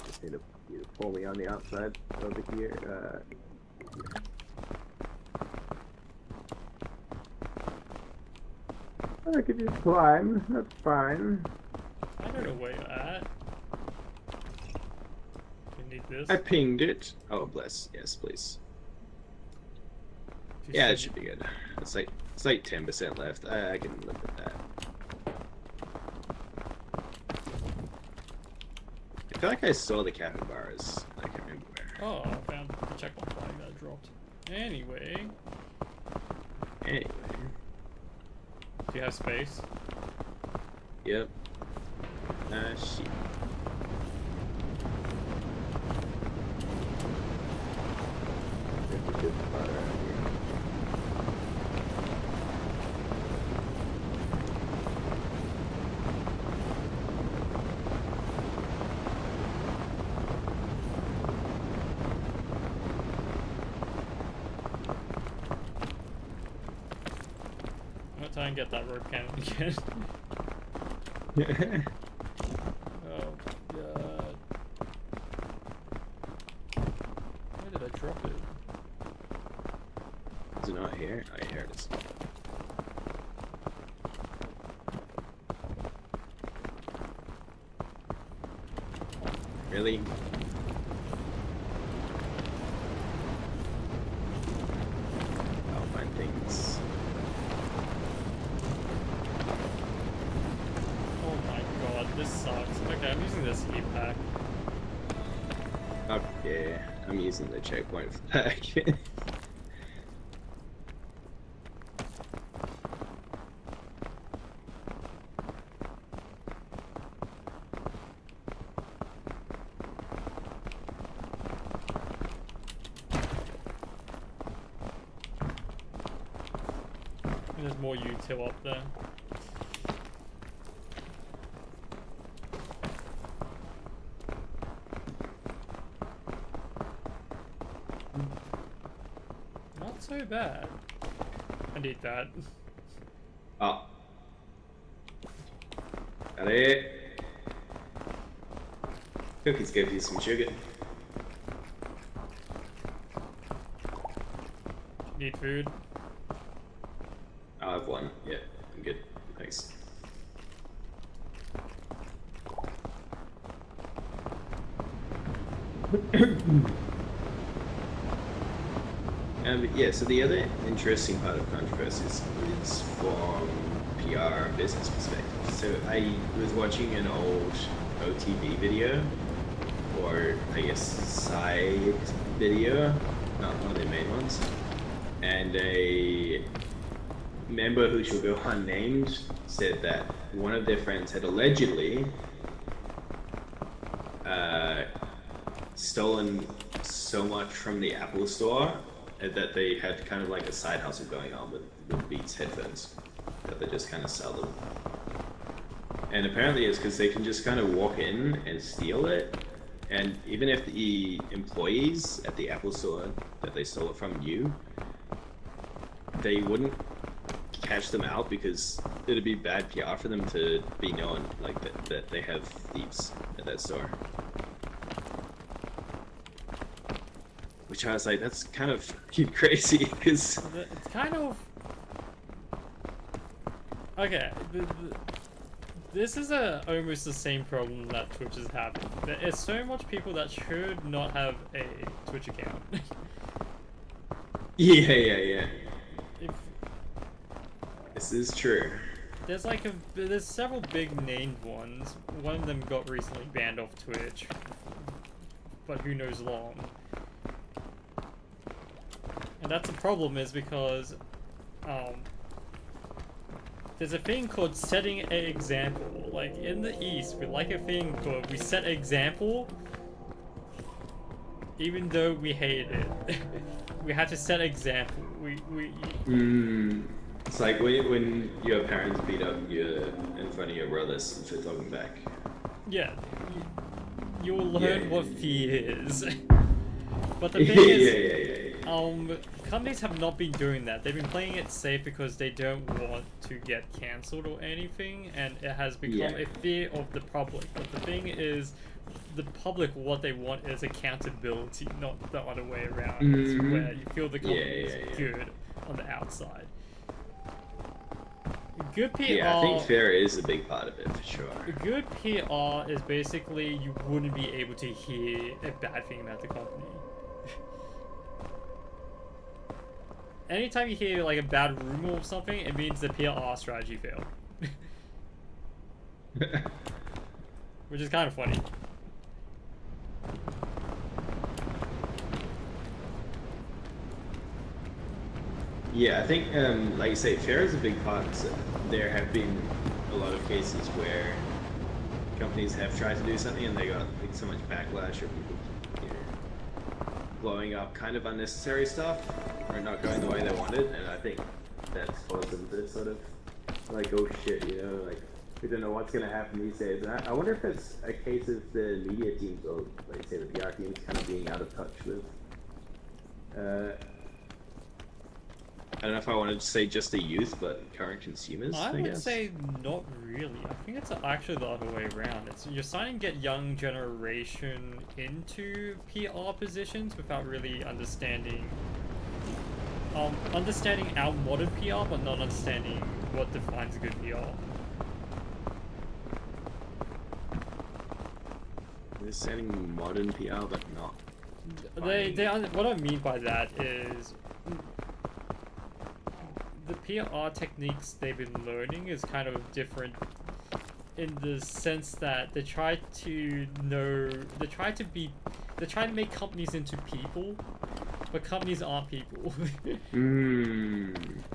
Speaker 3: Just need you to pull me on the outside over here. I could just climb. That's fine.
Speaker 1: I don't know where you're at. You need this?
Speaker 2: I pinged it. Oh, bless. Yes, please. Yeah, it should be good. It's like 10% left. I can live with that. I feel like I saw the capybaras. I can't remember where.
Speaker 1: Oh, I found the checkpoint flag that I dropped. Anyway,
Speaker 2: Anyway.
Speaker 1: do you have space?
Speaker 2: Yep. Shit.
Speaker 3: There's a good spot around here.
Speaker 1: I'm gonna try and get that rope cannon again. Oh my god. Where did I drop it?
Speaker 2: Is it not here? Oh, here it is. Really? I'll find things.
Speaker 1: Oh my god, this sucks. Okay, I'm using this heat pack.
Speaker 2: Okay, I'm using the checkpoint flag.
Speaker 1: There's more util up there. Not so bad. I need that.
Speaker 2: Oh. Got it. Cookies give you some sugar.
Speaker 1: Need food.
Speaker 2: I have one. Yeah, I'm good. Thanks. Yeah, so the other interesting part of controversies is from PR and business perspective. So I was watching an old OTV video, or I guess side video, not one of their main ones, and a member who shall go unnamed said that one of their friends had allegedly stolen so much from the Apple store that they had kind of like a side hustle going on with Beats headphones, that they just kind of sell them. And apparently it's because they can just kind of walk in and steal it, and even if the employees at the Apple store that they stole it from knew, they wouldn't catch them out because it'd be bad PR for them to be known like that they have thieves at that store. Which I was like, that's kind of fucking crazy because
Speaker 1: It's kind of okay. This is almost the same problem that Twitch is having. There's so much people that should not have a Twitch account.
Speaker 2: yeah.
Speaker 1: If,
Speaker 2: This is true.
Speaker 1: there's several big named ones. One of them got recently banned off Twitch, but who knows long. And that's the problem is because there's a thing called setting an example. Like in the East, we like a thing called we set example, even though we hate it. We had to set example.
Speaker 2: It's like when your parents beat up you in front of your brothers for talking back.
Speaker 1: Yeah, you'll learn
Speaker 2: Yeah.
Speaker 1: what fear is. But the thing is,
Speaker 2: Yeah.
Speaker 1: companies have not been doing that. They've been playing it safe because they don't want to get cancelled or anything, and it has become
Speaker 2: Yeah.
Speaker 1: a fear of the public. But the thing is, the public, what they want is accountability, not the other way around. It's
Speaker 2: Mhm.
Speaker 1: where you feel the company
Speaker 2: Yeah.
Speaker 1: is good on the outside. Good PR.
Speaker 2: Yeah, I think fair is a big part of it for sure.
Speaker 1: Good PR is basically you wouldn't be able to hear a bad thing about the company. Anytime you hear like a bad rumor or something, it means the PR strategy failed. Which is kind of funny.
Speaker 2: Yeah, I think, like you say, fair is a big part. So there have been a lot of cases where companies have tried to do something and they got like so much backlash or people, you know, blowing up kind of unnecessary stuff or not going the way they wanted. And I think that's caused them to sort of
Speaker 3: Like, oh shit, you know, like, we don't know what's gonna happen these days. And I wonder if it's a case of the media teams, or like say the PR teams, kind of being out of touch with.
Speaker 2: I don't know if I wanted to say just the youth, but current consumers.
Speaker 1: I
Speaker 2: I
Speaker 1: would
Speaker 2: guess.
Speaker 1: say not really. I think it's actually the other way around. It's you're starting to get young generation into PR positions without really understanding our modern PR, but not understanding what defines good PR.
Speaker 2: Understanding modern PR, but not.
Speaker 1: What I mean by that is the PR techniques they've been learning is kind of different in the sense that they try to make companies into people, but companies aren't people.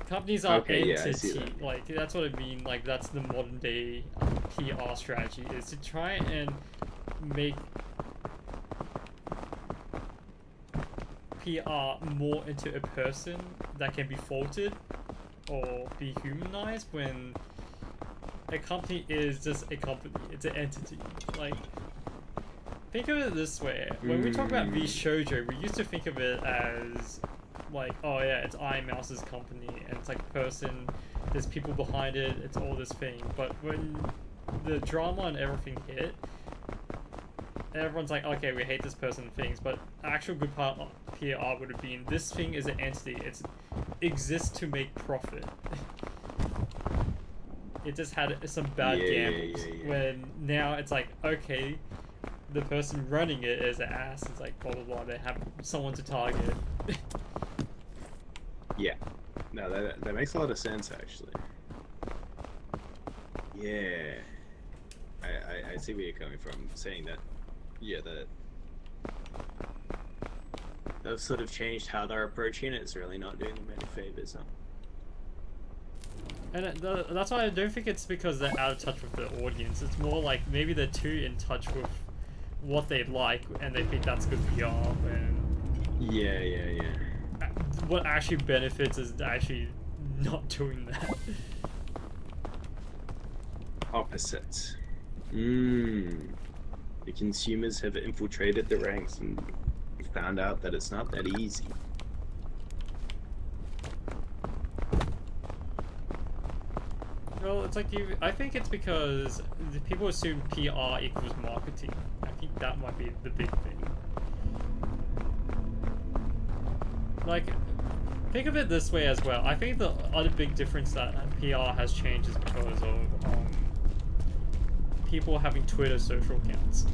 Speaker 1: Companies are
Speaker 2: Okay, yeah, I see
Speaker 1: entity.
Speaker 2: that.
Speaker 1: Like that's what I mean. Like that's the modern day PR strategy is to try and make PR more into a person that can be faulted or be humanized when a company is just a company. It's an entity. Like, think of it this way. When we talk about V Shoujo, we used to think of it as like, oh yeah, it's iMouse's company and it's like a person, there's people behind it, it's all this thing. But when the drama and everything hit, everyone's like, okay, we hate this person and things, but actual good part of PR would have been this thing is an entity. It exists to make profit. It just had some bad gambles. When now it's like, okay, the person running it is an ass. It's like blah blah blah. They have someone to target.
Speaker 2: Yeah. No, that makes a lot of sense actually. Yeah. I see where you're coming from, saying that. Yeah, that they've sort of changed how they're approaching it. It's really not doing them any favors. Huh?
Speaker 1: And that's why I don't think it's because they're out of touch with the audience. It's more like maybe they're too in touch with what they like and they think that's good PR. And
Speaker 2: Yeah.
Speaker 1: what actually benefits is actually not doing that.
Speaker 2: Opposites. The consumers have infiltrated the ranks and found out that it's not that easy.
Speaker 1: Well, it's like you. I think it's because the people assume PR equals marketing. I think that might be the big thing. Like, think of it this way as well. I think the other big difference that PR has changed is because of people having Twitter social accounts.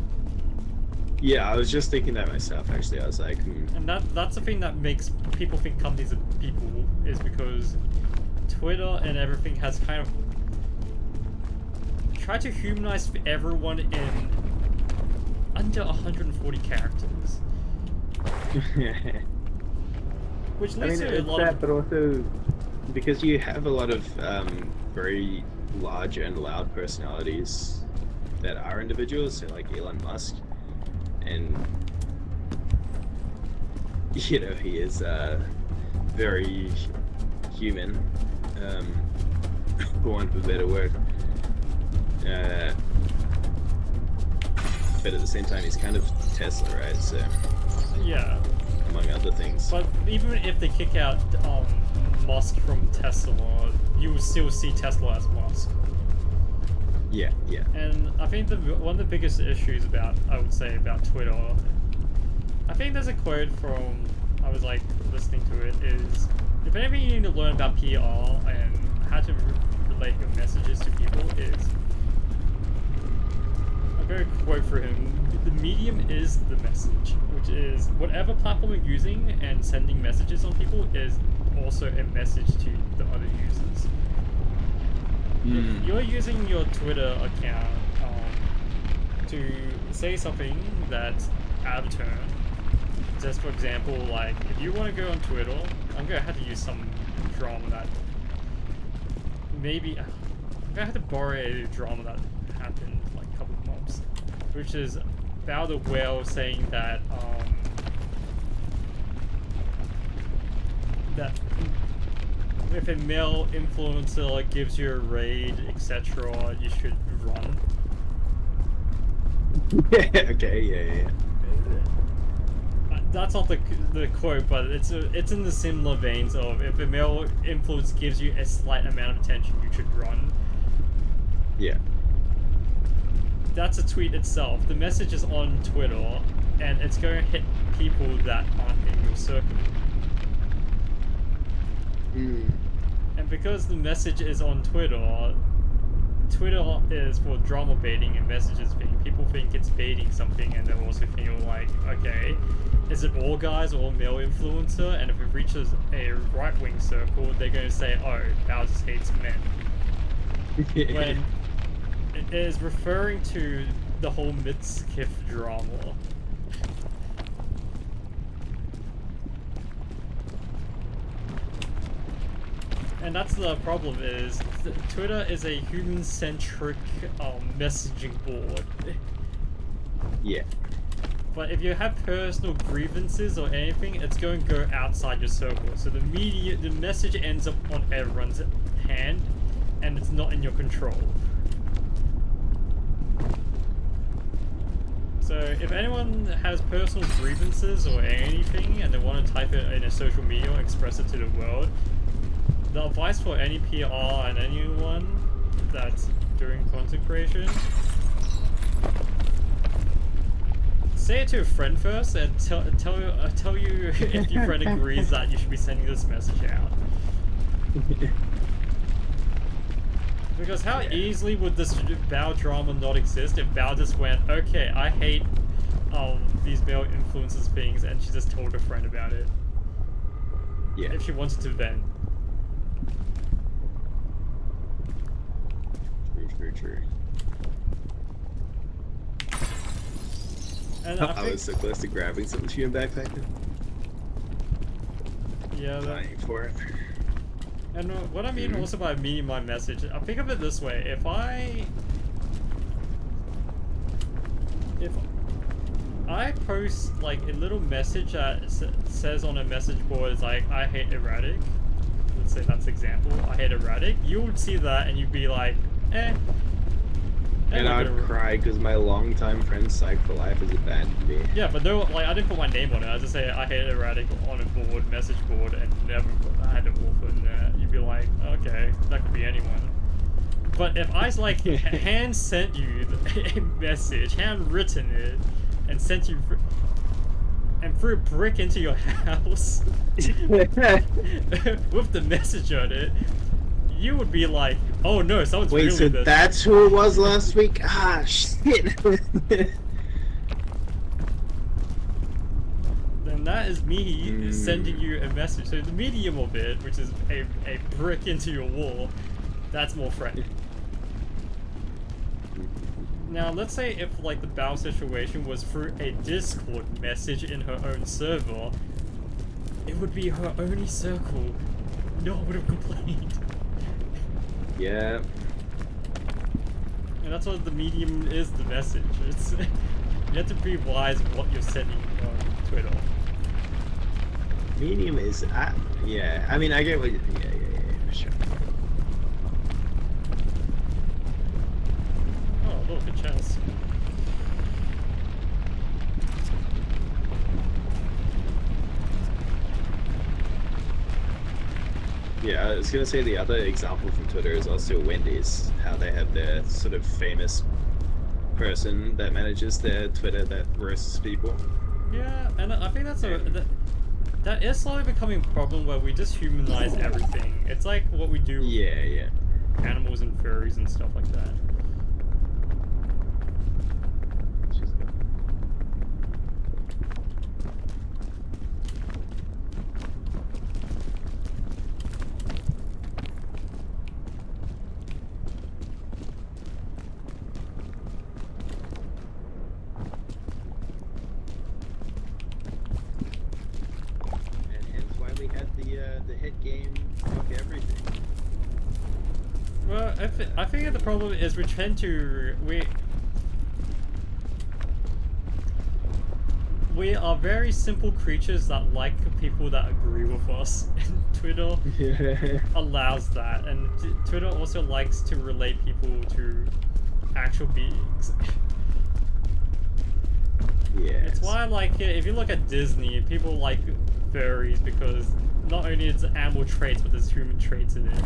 Speaker 2: Yeah, I was just thinking that myself. Actually, I was like,
Speaker 1: And that's the thing that makes people think companies are people, is because Twitter and everything has kind of tried to humanize everyone in under 140 characters. Which
Speaker 3: I
Speaker 1: leads
Speaker 3: mean,
Speaker 1: to a
Speaker 3: it's
Speaker 1: lot
Speaker 3: that,
Speaker 1: of...
Speaker 3: but also,
Speaker 2: because you have a lot of very large and loud personalities that are individuals, so like Elon Musk, and you know, he is very human, for want of a better word. But at the same time, he's kind of Tesla, right? So,
Speaker 1: Yeah.
Speaker 2: among other things.
Speaker 1: But even if they kick out Musk from Tesla, you will still see Tesla as Musk.
Speaker 2: Yeah, yeah.
Speaker 1: And I think one of the biggest issues I would say about Twitter, I think there's a quote from, I was like listening to it, is if anything you need to learn about PR and how to relate your messages to people is, I'm going to quote for him, the medium is the message, which is whatever platform you're using and sending messages on people is also a message to the other users. If you're using your Twitter account to say something that's out of turn, just for example, like if you want to go on Twitter, I'm gonna have to use some drama that maybe I'm gonna have to borrow a drama that happened like a couple of months, which is about a whale saying that that if a male influencer gives you a raid, etc., you should run.
Speaker 2: Okay, yeah.
Speaker 1: That's not the quote, but it's in the similar veins of if a male influencer gives you a slight amount of attention, you should run.
Speaker 2: Yeah.
Speaker 1: That's a tweet itself. The message is on Twitter, and it's going to hit people that aren't in your circle. And because the message is on Twitter, Twitter is for drama baiting and messages baiting. People think it's baiting something, and they'll also feel like, okay, is it all guys or male influencer? And if it reaches a right-wing circle, they're going to say, oh, Bowser hates men. When it is referring to the whole Mitskiff drama. And that's the problem, is Twitter is a human-centric messaging board.
Speaker 2: Yeah.
Speaker 1: But if you have personal grievances or anything, it's going to go outside your circle. So the message ends up on everyone's hand, and it's not in your control. So if anyone has personal grievances or anything, and they want to type it in a social media or express it to the world, the advice for any PR and anyone that's doing content creation, say it to a friend first and tell you if your friend agrees that you should be sending this message out. Because how easily would this Bao drama not exist if Bao just went, okay, I hate these male influencers things, and she just told her friend about it.
Speaker 2: Yeah.
Speaker 1: If she wanted to vent.
Speaker 2: True.
Speaker 1: And
Speaker 2: I was so close to grabbing some human backpack.
Speaker 1: Yeah,
Speaker 2: Dying for it.
Speaker 1: and what I mean also by meaning my message, I think of it this way: if I post like a little message that says on a message board is like, I hate erratic. Let's say that's example. I hate erratic. You would see that and you'd be like, eh.
Speaker 2: And I'd cry because my longtime friend Psych for Life has abandoned me.
Speaker 1: Yeah, but no, like I didn't put my name on it. I just say I hate erratic on a board, message board, and never I had a wolf in there. You'd be like, okay, that could be anyone. But if I like hand sent you a message, handwritten it, and sent you and threw a brick into your house with the message on it, you would be like, "Oh no, someone's
Speaker 2: Wait,
Speaker 1: really
Speaker 2: so
Speaker 1: this."
Speaker 2: that's who it was last week? Ah, shit.
Speaker 1: Then that is me sending you a message. So the medium of it, which is a brick into your wall, that's more friendly. Now, let's say if like the battle situation was through a Discord message in her own server, it would be her only circle. No one would have complained.
Speaker 2: Yeah.
Speaker 1: And that's what the medium is, the message. It's you have to be wise what you're sending on Twitter.
Speaker 2: Medium is yeah. I mean, I get what. Yeah, for sure.
Speaker 1: Oh, look, a chest.
Speaker 2: Yeah, I was gonna say the other example from Twitter is also Wendy's, how they have their sort of famous person that manages their Twitter that roasts people.
Speaker 1: Yeah, and I think that's that is slowly becoming a problem where we just humanize everything. It's like what we do with
Speaker 2: Yeah.
Speaker 1: animals and furries and stuff like that.
Speaker 2: She's good. And hence why we had the hit game Fuck Everything.
Speaker 1: Well, I think the problem is we are very simple creatures that like people that agree with us, and Twitter allows that, and Twitter also likes to relate people to actual beings.
Speaker 2: Yeah.
Speaker 1: It's why, like, if you look at Disney, people like furries because not only is it animal traits, but there's human traits in it.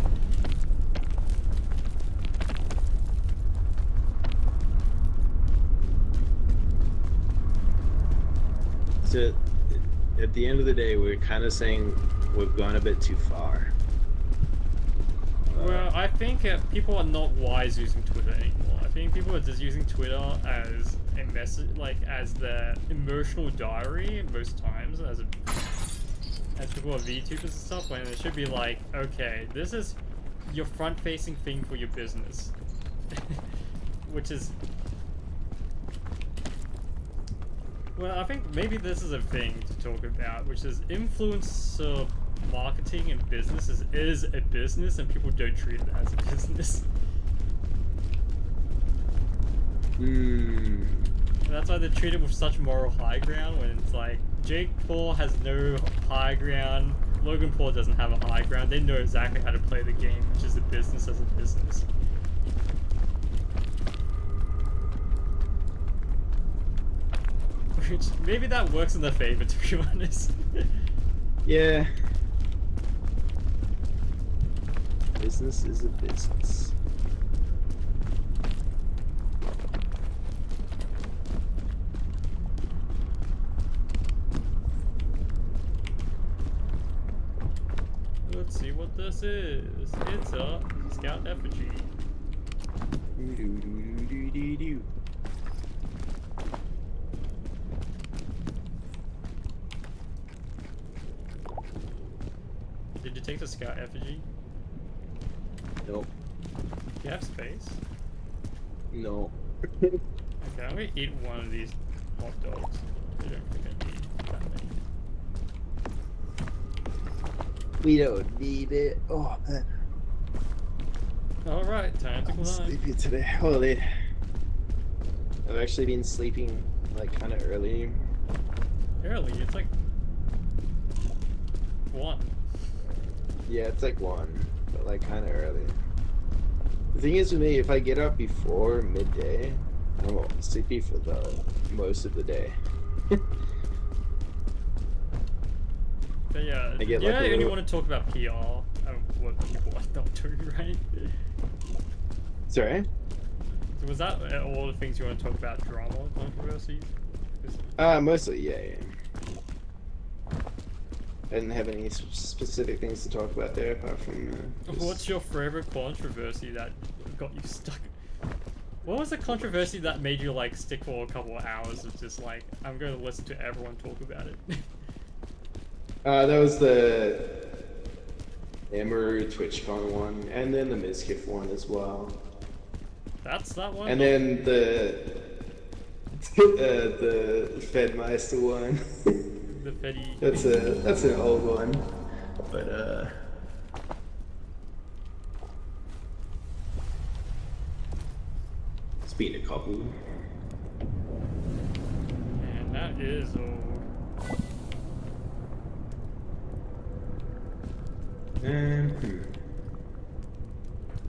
Speaker 2: So, at the end of the day, we're kind of saying we've gone a bit too far.
Speaker 1: Well, I think people are not wise using Twitter anymore. I think people are just using Twitter as a message, like as their emotional diary most times, as people are VTubers and stuff. When it should be like, okay, this is your front-facing thing for your business, which is. Well, I think maybe this is a thing to talk about, which is influencer marketing and business is a business, and people don't treat it as a business. And that's why they treat it with such moral high ground, when it's like, Jake Paul has no high ground, Logan Paul doesn't have a high ground, they know exactly how to play the game, which is a business as a business. Which, maybe that works in their favor, to be honest.
Speaker 2: Yeah. Business is a business.
Speaker 1: Let's see what this is. It's a scout effigy.
Speaker 2: Doo-doo-doo-doo-doo-doo.
Speaker 1: Did you take the scout effigy?
Speaker 2: Nope.
Speaker 1: Do you have space?
Speaker 2: No.
Speaker 1: Okay, I'm gonna eat one of these hot dogs. I don't think I need that many.
Speaker 2: We don't need it. Oh man.
Speaker 1: Alright, time to
Speaker 2: I'm
Speaker 1: climb.
Speaker 2: sleepy today. Holy. I've actually been sleeping like kind of early.
Speaker 1: Early, it's like 1.
Speaker 2: Yeah, it's like 1, but like kind of early. The thing is with me, if I get up before midday, I'm sleepy for the most of the day.
Speaker 1: But yeah,
Speaker 2: I get
Speaker 1: you
Speaker 2: like a
Speaker 1: only
Speaker 2: little-
Speaker 1: want to talk about PR of what people are not doing right.
Speaker 2: Sorry.
Speaker 1: Was that all the things you want to talk about? Drama controversy?
Speaker 2: Mostly, yeah. I didn't have any specific things to talk about there apart from.
Speaker 1: What's your favorite controversy that got you stuck? What was the controversy that made you like stick for a couple of hours of just like, I'm going to listen to everyone talk about it?
Speaker 2: That was the Emeru TwitchCon one, and then the Mizkif one as well.
Speaker 1: That's that one?
Speaker 2: And then the Fedmeister one.
Speaker 1: The Fetty.
Speaker 2: That's an old one, but it's been a couple.
Speaker 1: Man, that is old.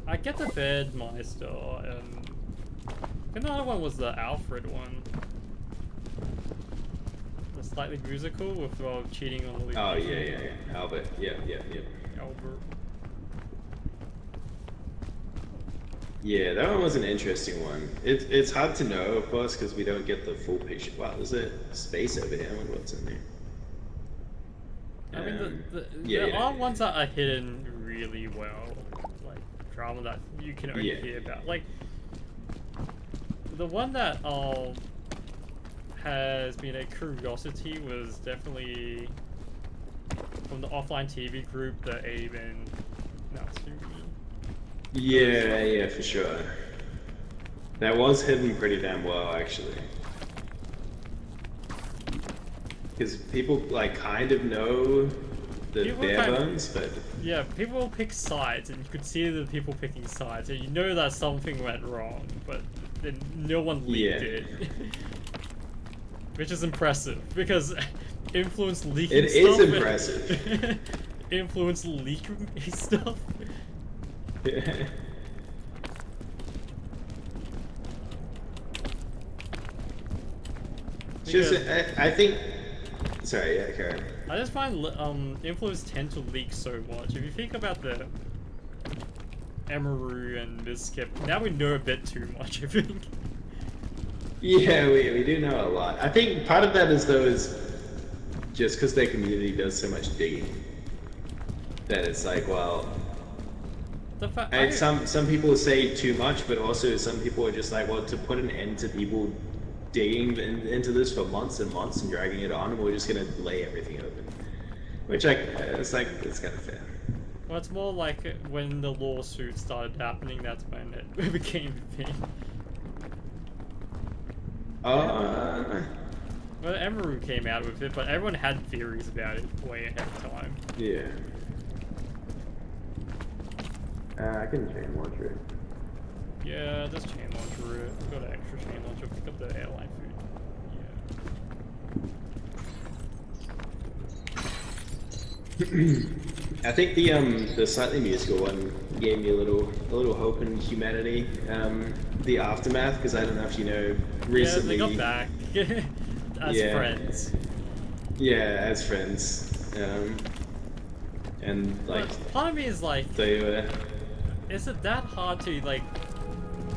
Speaker 1: I get the Fedmeister, and another one was the Alfred one. The slightly musical with cheating on the.
Speaker 2: Oh yeah. Albert, yeah.
Speaker 1: Albert.
Speaker 2: Yeah, that one was an interesting one. It's hard to know, of course, because we don't get the full picture. Wow, there's a space over here. I wonder what's in there.
Speaker 1: I mean, there are ones that are hidden really well, like drama that you can only hear about. Like the one that has been a curiosity was definitely from the offline TV group, the Abe and Natsu.
Speaker 2: Yeah, for sure. That was hidden pretty damn well, actually. Because people like kind of know the
Speaker 1: People
Speaker 2: bare
Speaker 1: kind of-
Speaker 2: bones, but
Speaker 1: Yeah, people pick sides, and you could see the people picking sides, and you know that something went wrong, but then no one leaked it. Which is impressive, because influence leaking
Speaker 2: it
Speaker 1: stuff...
Speaker 2: is impressive.
Speaker 1: Influence leaking stuff?
Speaker 2: Just,
Speaker 1: Because
Speaker 2: I think. Sorry, yeah, Karen.
Speaker 1: I just find influence tend to leak so much. If you think about the Emeru and Mizkip, now we know a bit too much, I think.
Speaker 2: Yeah, we do know a lot. I think part of that is just because their community does so much digging that it's like, well, and some people say too much, but also some people are just like, well, to put an end to people digging into this for months and months and dragging it on, we're just gonna lay everything open. Which it's kind of fair.
Speaker 1: Well, it's more like when the lawsuit started happening, that's when it became a thing.
Speaker 2: Well,
Speaker 1: Emeru came out with it, but everyone had theories about it way ahead of time.
Speaker 2: yeah.
Speaker 3: I can chain launcher it.
Speaker 1: Yeah, just chain launcher it. Got an extra chain launcher. Pick up the airline food. Yeah.
Speaker 2: I think the slightly musical one gave me a little hope in humanity. The aftermath, because I don't know if you know, recently.
Speaker 1: Yeah, they got back as friends.
Speaker 2: Yeah, as friends. And like.
Speaker 1: But part of me is like,
Speaker 2: They were.
Speaker 1: is it that hard to like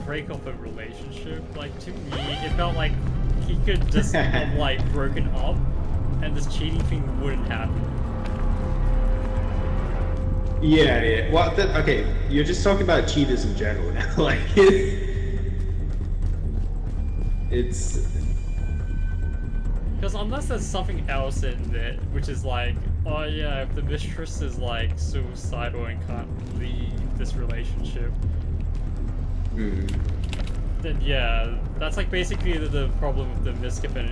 Speaker 1: break off a relationship? Like to me, it felt like he could just have like broken up, and this cheating thing wouldn't happen.
Speaker 2: Yeah. Well, okay, you're just talking about cheaters in general now. Like, it's.
Speaker 1: Because unless there's something else in there, which is like, oh yeah, if the mistress is like suicidal and can't leave this relationship, then yeah, that's like basically the problem with the Mizkip and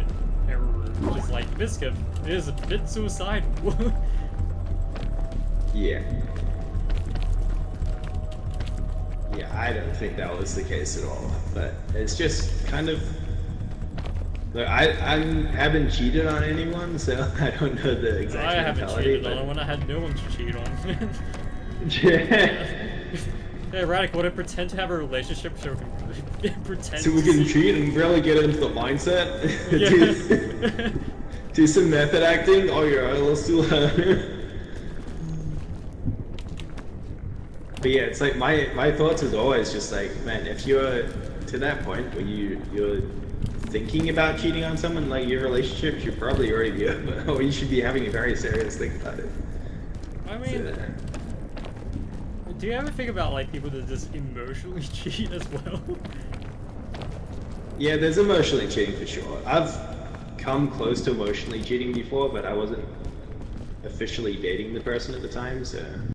Speaker 1: Emeru, which is like, Mizkip is a bit suicidal.
Speaker 2: Yeah. Yeah, I don't think that was the case at all. But it's just kind of. Look, I haven't cheated on anyone, so I don't know the exact
Speaker 1: I haven't
Speaker 2: mentality,
Speaker 1: cheated
Speaker 2: but...
Speaker 1: on when I had no one to cheat on.
Speaker 2: Yeah.
Speaker 1: Hey, Radic, would I pretend to have a relationship so we can pretend
Speaker 2: So we can cheat and really get into the mindset? do some method acting? Oh yeah, let's do that. But yeah, it's like my thoughts is always just like, man, if you're to that point where you're thinking about cheating on someone, like your relationship should probably already be over, or you should be having a very serious think about it.
Speaker 1: I mean, do you ever think about like people that just emotionally cheat as well?
Speaker 2: Yeah, there's emotionally cheating for sure. I've come close to emotionally cheating before, but I wasn't officially dating the person at the time, so